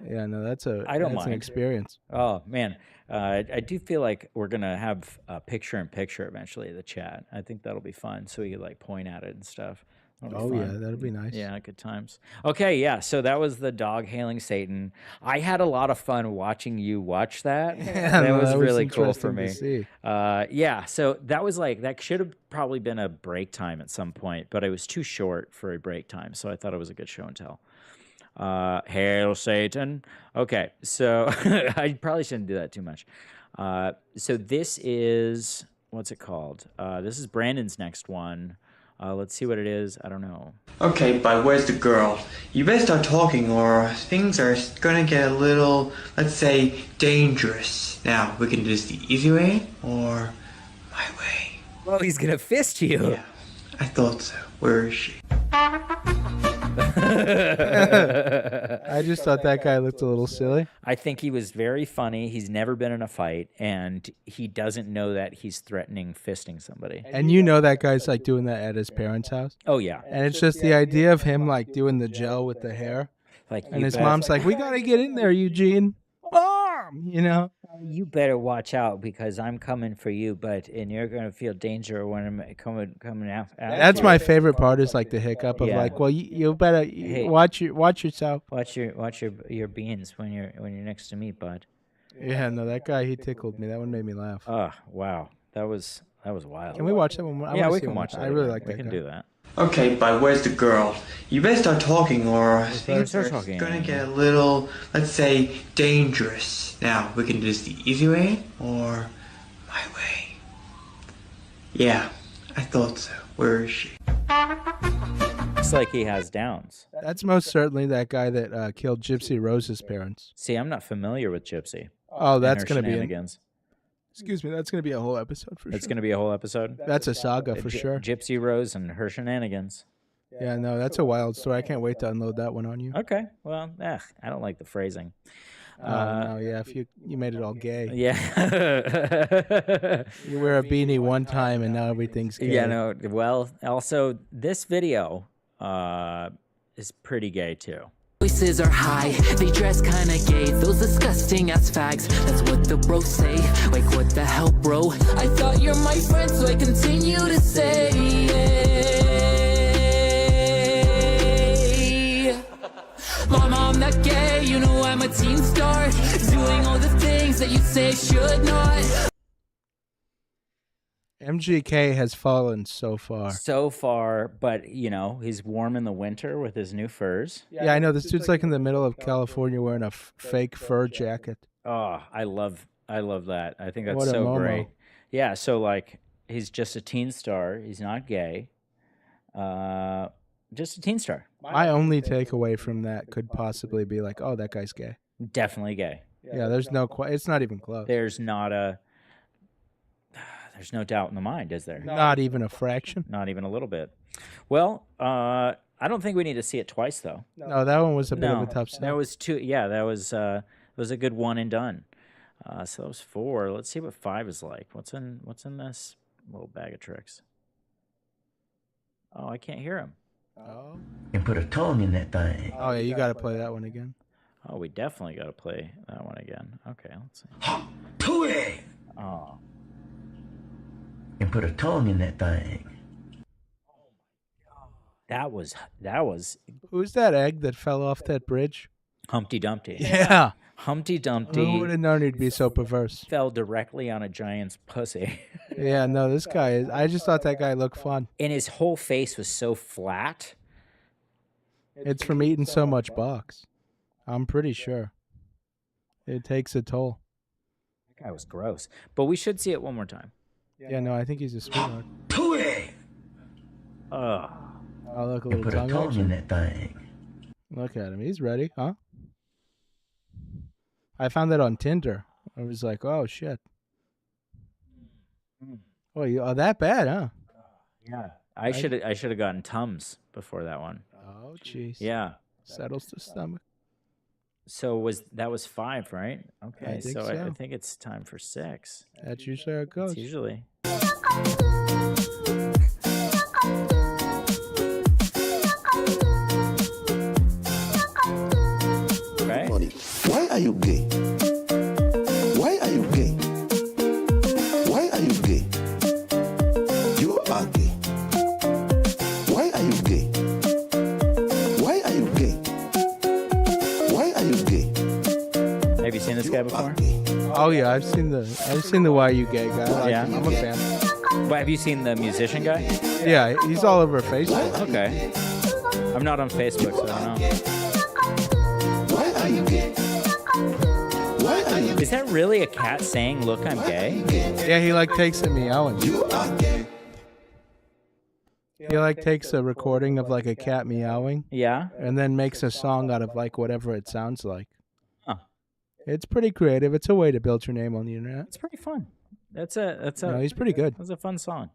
Yeah, no, that's an mind. experience. Oh, man. I do feel like we're going to have a picture-in-picture eventually of the chat. I think that'll be fun, so we could, like, point at it and stuff. Oh, yeah, that'll be nice. Yeah, good times. Okay, yeah, so that was the dog hailing Satan. I had a lot of fun watching you watch that. Yeah, that no, was that was really cool for interesting me. to see. Yeah, so that was like, that should have probably been a break time at some point, but it was too short for a break time, so I thought it was a good show and tell. Hail Satan. Okay, so I probably shouldn't do that too much. So this is, what's it called? This is Brandon's next one. Let's see what it is. I don't know. Okay, but where's the girl? You better start talking or things are gonna get a little, let's say, dangerous. Now, we can do this the easy way or my way. Well, he's gonna fist you. Yeah, I thought so. Where is she? I just thought that guy looked a little silly. I think he was very funny. He's never been in a fight, and he doesn't know that he's threatening fisting somebody. And you know that guy's like doing that at his parents' house. Oh, yeah. And it's just the idea of him like doing the gel with the hair. Like, and his mom's like, we got to get in there, Eugene. Mom, you know? You better watch out because I'm coming for you, and you're going to feel danger when I'm coming after. That's my favorite part is like the hiccup of like, well, you better watch yourself. Watch your beans when you're next to me, bud. Yeah, no, that guy, he tickled me. That one made me laugh. Oh, wow. That was wild. Can we watch that one? Yeah, we can watch that. I really like that. We can do that. Okay, but where's the girl? You better start talking or things start are talking. gonna get a little, let's say, dangerous. Now, we can do this the easy way or my way. Yeah, I thought so. Where is she? Looks like he has downs. That's most certainly that guy that killed Gypsy Rose's parents. See, I'm not familiar with Gypsy. Oh, that's going to be shenanigans. Excuse me, that's going to be a whole episode for sure. That's going to be a whole episode? That's a saga for sure. Gypsy Rose and her shenanigans. Yeah, no, that's a wild story. I can't wait to unload that one on you. Okay, well, I don't like the phrasing. No, yeah, if you made it all gay. Yeah. You wear a beanie one time and now everything's gay. Yeah, no, well, also, this video is pretty gay, too. Voices are high, they dress kinda gay. Those disgusting ass fags, that's what the bros say. Like, what the hell, bro? I thought you're my friend, so I continue to say. Mama, I'm not gay, you know I'm a teen star. Doing all the things that you say should not. MGK has fallen so far. So far, but, you know, he's warm in the winter with his new furs. Yeah, I know. This dude's like in the middle of California wearing a fake fur jacket. Oh, I love that. I think that's What a so momo. great. Yeah, so, like, he's just a teen star. He's not gay. Just a teen star. My only takeaway from that could possibly be like, oh, that guy's gay. Definitely gay. Yeah, there's no it's not even close. There's no doubt in the mind, is there? Not even a fraction. Not even a little bit. Well, I don't think we need to see it twice, though. No, that one was a bit of a tough sell. That was two. Yeah, that was a good one and done. So that was 4. Let's see what 5 is like. What's in this little bag of tricks? Oh, I can't hear him. Oh. And put a tongue in that thing. Oh yeah, you got to play that one again. Oh, we definitely got to play that one again. Okay, let's see. Pooey! Oh. And put a tongue in that thing. That was. Who's that egg that fell off that bridge? Humpty Dumpty. Yeah. Humpty Dumpty. Who would have known he'd be so perverse? Fell directly on a giant's pussy. Yeah, no, this guy is. I just thought that guy looked fun. And his whole face was so flat. It's from eating so much box. I'm pretty sure. It takes a toll. That guy was gross. But we should see it one more time. Yeah, no, I think he's a sweetheart. Ugh. Oh, look, a And little put a tongue tongue action. in that thing. Look at him. He's ready, huh? I found that on Tinder. I was like, oh, shit. Oh, that bad, huh? Yeah. I should have gotten Tums before that one. Oh, jeez. Yeah. Settles the stomach. So that was 5, right? Okay, I think I so. think it's time for 6. That's usually how it goes. It's usually. Okay. Why are you gay? Why are you gay? Why are you gay? You are gay. Why are you gay? Why are you gay? Why are you gay? Have you seen this guy before? Oh yeah, I've seen the Why You Gay guy. I like him. I'm a fan. But have you seen the musician guy? Yeah, he's all over Facebook. Okay. I'm not on Facebook, so I don't know. Why are you gay? Why are you? Is that really a cat saying, "Look, I'm gay"? Yeah, he like takes it meowing. You are gay. He like takes a recording of like a cat meowing. Yeah. And then makes a song out of like whatever it sounds like. Huh. It's pretty creative. It's a way to build your name on the internet. It's pretty fun. That's No, he's pretty good. That's a fun song.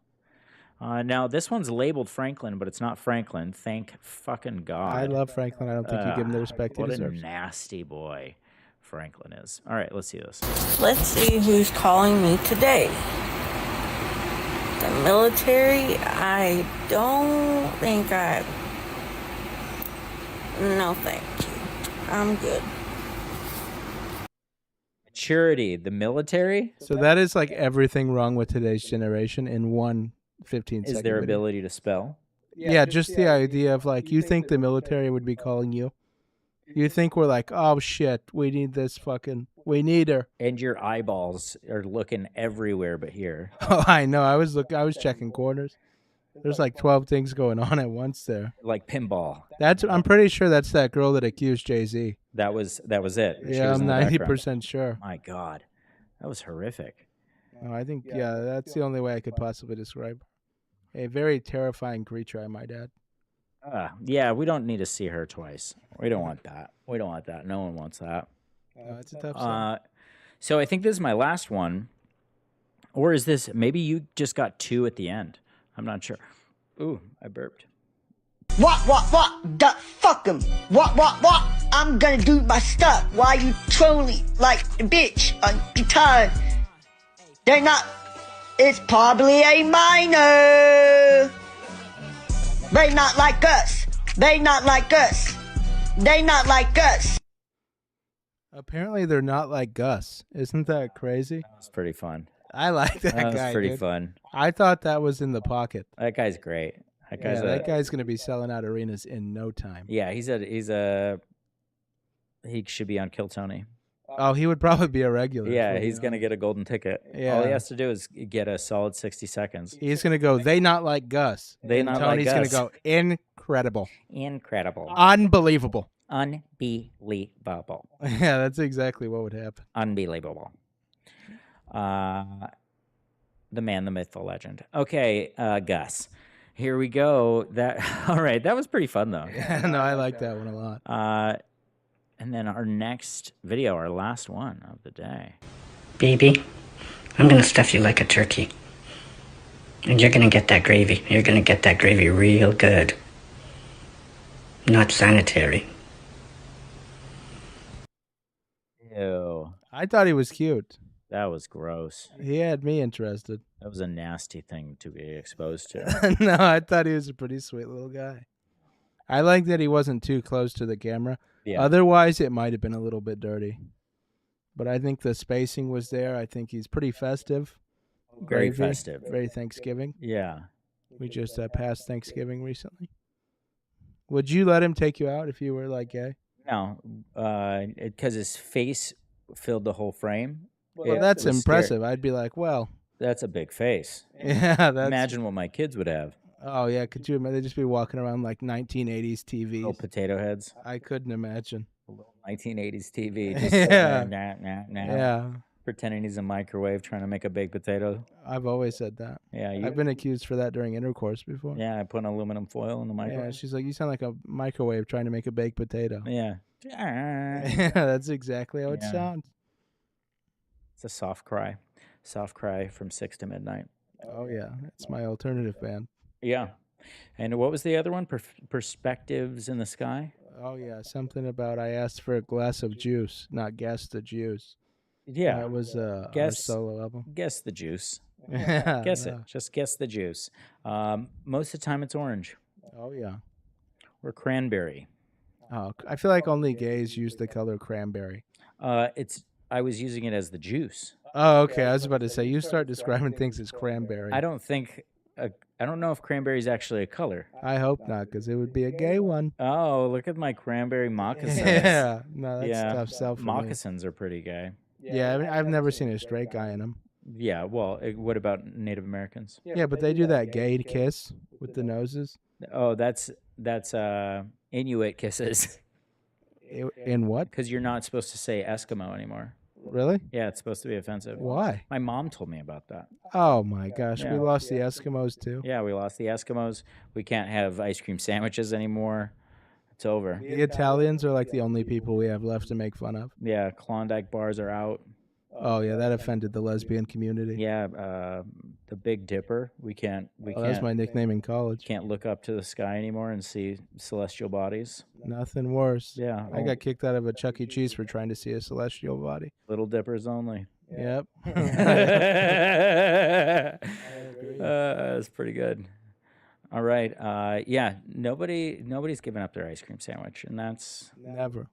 Now this one's labeled Franklin, but it's not Franklin. Thank fucking God. I love Franklin. I don't think you give him the respect he What a deserves. nasty boy Franklin is. All right, let's see this. Let's see who's calling me today. The military, I don't think no thank you. I'm good. Maturity, the military? So that is like everything wrong with today's generation in one 15-second Is their video. ability to spell? Yeah, just the idea of like, you think the military would be calling you? You think we're like, oh shit, we need this fucking, we need her. And your eyeballs are looking everywhere but here. Oh, I know. I was checking corners. There's like 12 things going on at once there. Like pinball. I'm pretty sure that's that girl that accused Jay-Z. That was it. She Yeah, was I'm in the background. 90% sure. My God, that was horrific. Oh, I think, yeah, that's the only way I could possibly describe her. A very terrifying creature, I might add. Yeah, we don't need to see her twice. We don't want that. We don't want that. No one wants that. No, it's a tough song. So I think this is my last one. Or is this, maybe you just got 2 at the end. I'm not sure. Ooh, I burped. What? Fuck him. What? I'm gonna do my stuff. Why you trolling like a bitch on guitar? They're not. It's probably a minor. They not like us. They not like us. They not like us. Apparently they're not like Gus. Isn't that crazy? It's pretty fun. I like that That was guy, pretty dude. fun. I thought that was in the pocket. That guy's great. That guy's going to be selling out arenas in no time. Yeah, he should be on Kill Tony. Oh, he would probably be a regular. Yeah, he's going to get a golden ticket. Yeah. All he has to do is get a solid 60 seconds. He's going to go, they not like Gus. They And not like Tony's going to Gus. go, incredible. Incredible. Unbelievable. Unbelievable. Yeah, that's exactly what would happen. Unbelievable. The man, the myth, the legend. Okay, Gus. Here we go. All right, that was pretty fun, though. Yeah, no, I like that one a lot. And then our next video, our last one of the day. Baby, I'm gonna stuff you like a turkey. And you're gonna get that gravy. You're gonna get that gravy real good. Not sanitary. Ew. I thought he was cute. That was gross. He had me interested. That was a nasty thing to be exposed to. No, I thought he was a pretty sweet little guy. I like that he wasn't too close to the camera. Yeah. Otherwise, it might have been a little bit dirty. But I think the spacing was there. I think he's pretty festive. Very Gravy, festive. Very Thanksgiving. Yeah. We just passed Thanksgiving recently. Would you let him take you out if you were like gay? No, because his face filled the whole frame. Well, It that's was impressive. scary. I'd be like, well, That's a big face. Yeah, that's... Imagine what my kids would have. Oh, yeah. Could you imagine? They'd just be walking around like 1980s TVs. Little potato heads. I couldn't imagine. 1980s TV. Just Yeah. nah. Yeah. Pretending he's a microwave trying to make a baked potato. I've always said that. Yeah, I've been accused for that during intercourse before. Yeah, I put an aluminum foil in the microwave. Yeah, she's like, you sound like a microwave trying to make a baked potato. Yeah. Yeah, that's exactly how it Yeah. sounds. It's a soft cry. Soft cry from 6 to midnight. Oh, yeah. It's my alternative band. Yeah. And what was the other one? Perspectives in the Sky? Oh, yeah. Something about I asked for a glass of juice, not guess the juice. Yeah. That was our Guess solo album. Guess the juice. Yeah, Guess no. it. Just guess the juice. Most of the time it's orange. Oh, yeah. Or cranberry. Oh, I feel like only gays use the color cranberry. I was using it as the juice. Oh, okay. I was about to say, you start describing things as cranberry. I don't know if cranberry is actually a color. I hope not, because it would be a gay one. Oh, look at my cranberry moccasins. Yeah. No, that's tough sell for me. Moccasins are pretty gay. Yeah, I mean, I've never seen a straight guy in them. Yeah, well, what about Native Americans? Yeah, but they do that gay kiss with the noses. Oh, that's Inuit kisses. In what? Because you're not supposed to say Eskimo anymore. Really? Yeah, it's supposed to be offensive. Why? My mom told me about that. Oh my gosh, Yeah. we lost the Eskimos too. Yeah, we lost the Eskimos. We can't have ice cream sandwiches anymore. It's over. The Italians are like the only people we have left to make fun of. Yeah, Klondike bars are out. Oh yeah, that offended the lesbian community. Yeah, the Big Dipper. We can't. Oh, that's my nickname in college. Can't look up to the sky anymore and see celestial bodies. Nothing worse. Yeah, I got kicked out of a Chuck E. Cheese for trying to see a celestial body. Little Dippers only. Yep. That's pretty good. All right. Yeah. Nobody's giving up their ice cream sandwich, and that's Never.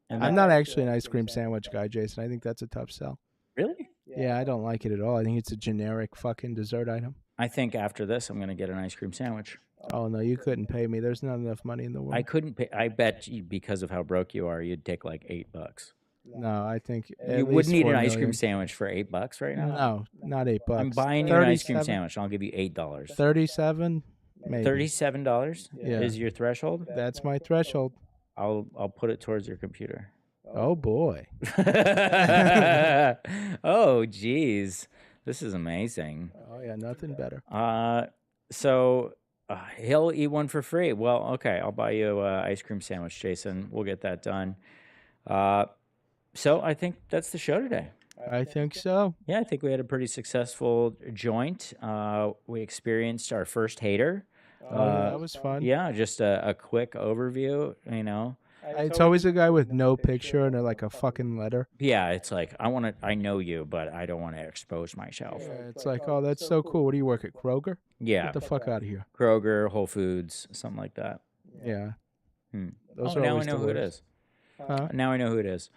And I'm not actually an ice cream sandwich guy, Jason. I think that's a tough sell. Really? Yeah, I don't like it at all. I think it's a generic fucking dessert item. I think after this, I'm gonna get an ice cream sandwich. Oh no, you couldn't pay me. There's not enough money in the world. I couldn't pay. I bet you, because of how broke you are, you'd take like $8. No, I think You wouldn't eat an ice cream sandwich for $8 right now. No, not $8. I'm buying you an ice cream sandwich. And I'll give you $8. 37, maybe. $37 Yeah. is your threshold. That's my threshold. I'll put it towards your computer. Oh boy. Oh geez, this is amazing. Oh yeah, nothing better. So he'll eat one for free. Well, okay, I'll buy you an ice cream sandwich, Jason. We'll get that done. So I think that's the show today. I think so. Yeah, I think we had a pretty successful joint. We experienced our first hater. Yeah, that was fun. Yeah, just a quick overview, you know. It's always a guy with no picture and like a fucking letter. Yeah, it's like, I know you, but I don't want to expose myself. Yeah, it's like, oh, that's so cool. What do you work at, Kroger? Yeah. Get the fuck out of here. Kroger, Whole Foods, something like that. Yeah. Those are now I always know the who it worst. is. Huh? Now I know who it is.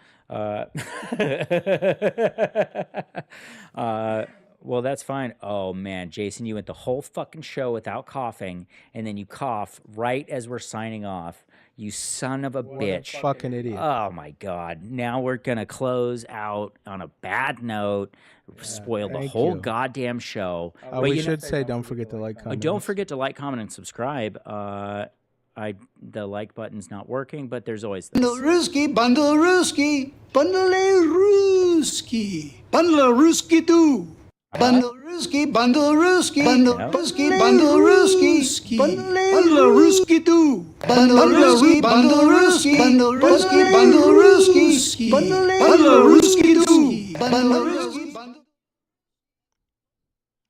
Well, that's fine. Oh, man, Jason, you went the whole fucking show without coughing, and then you cough right as we're signing off. You son of a bitch. Fucking idiot. Oh, my God. Now we're going to close out on a bad note, spoil the thank whole you. goddamn show. We you know- should say don't forget to like, comment. don't forget to like, comment, and subscribe. The like button's not working, but there's always this. Bundle Ruski, Bundle Ruski, Bundle Ruski, Bundle Ruski too. Bundle Ruski, Bundle Ruski, Bundle Ruski, Bundle Ruski, Bundle Ruski too. Bundle Ruski, Bundle Ruski, Bundle Ruski, Bundle Ruski, Bundle Ruski too. Bundle Ruski, Bundle.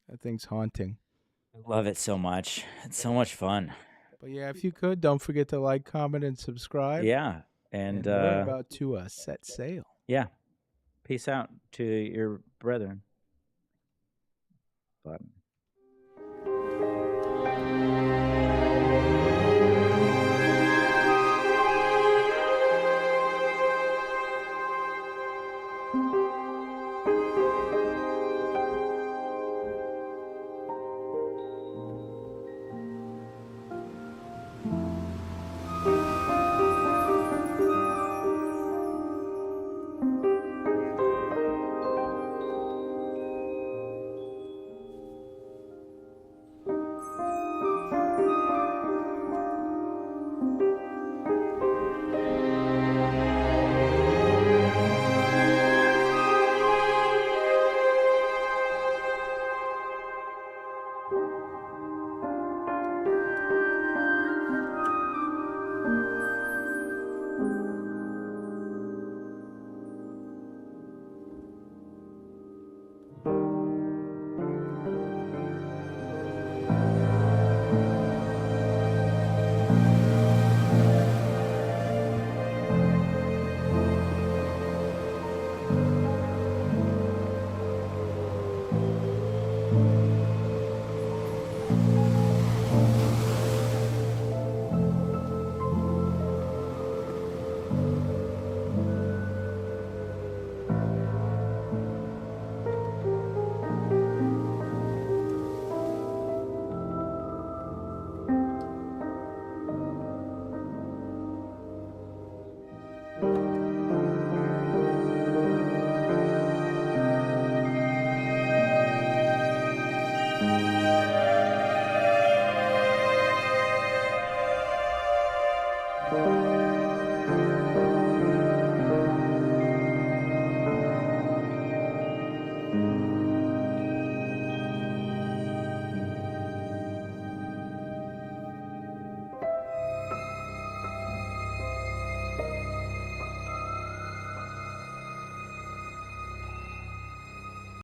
That thing's haunting. I love it so much. It's so much fun. But yeah, if you could, don't forget to like, comment, and subscribe. Yeah. And we're about to set sail. yeah. Peace out to your brethren. But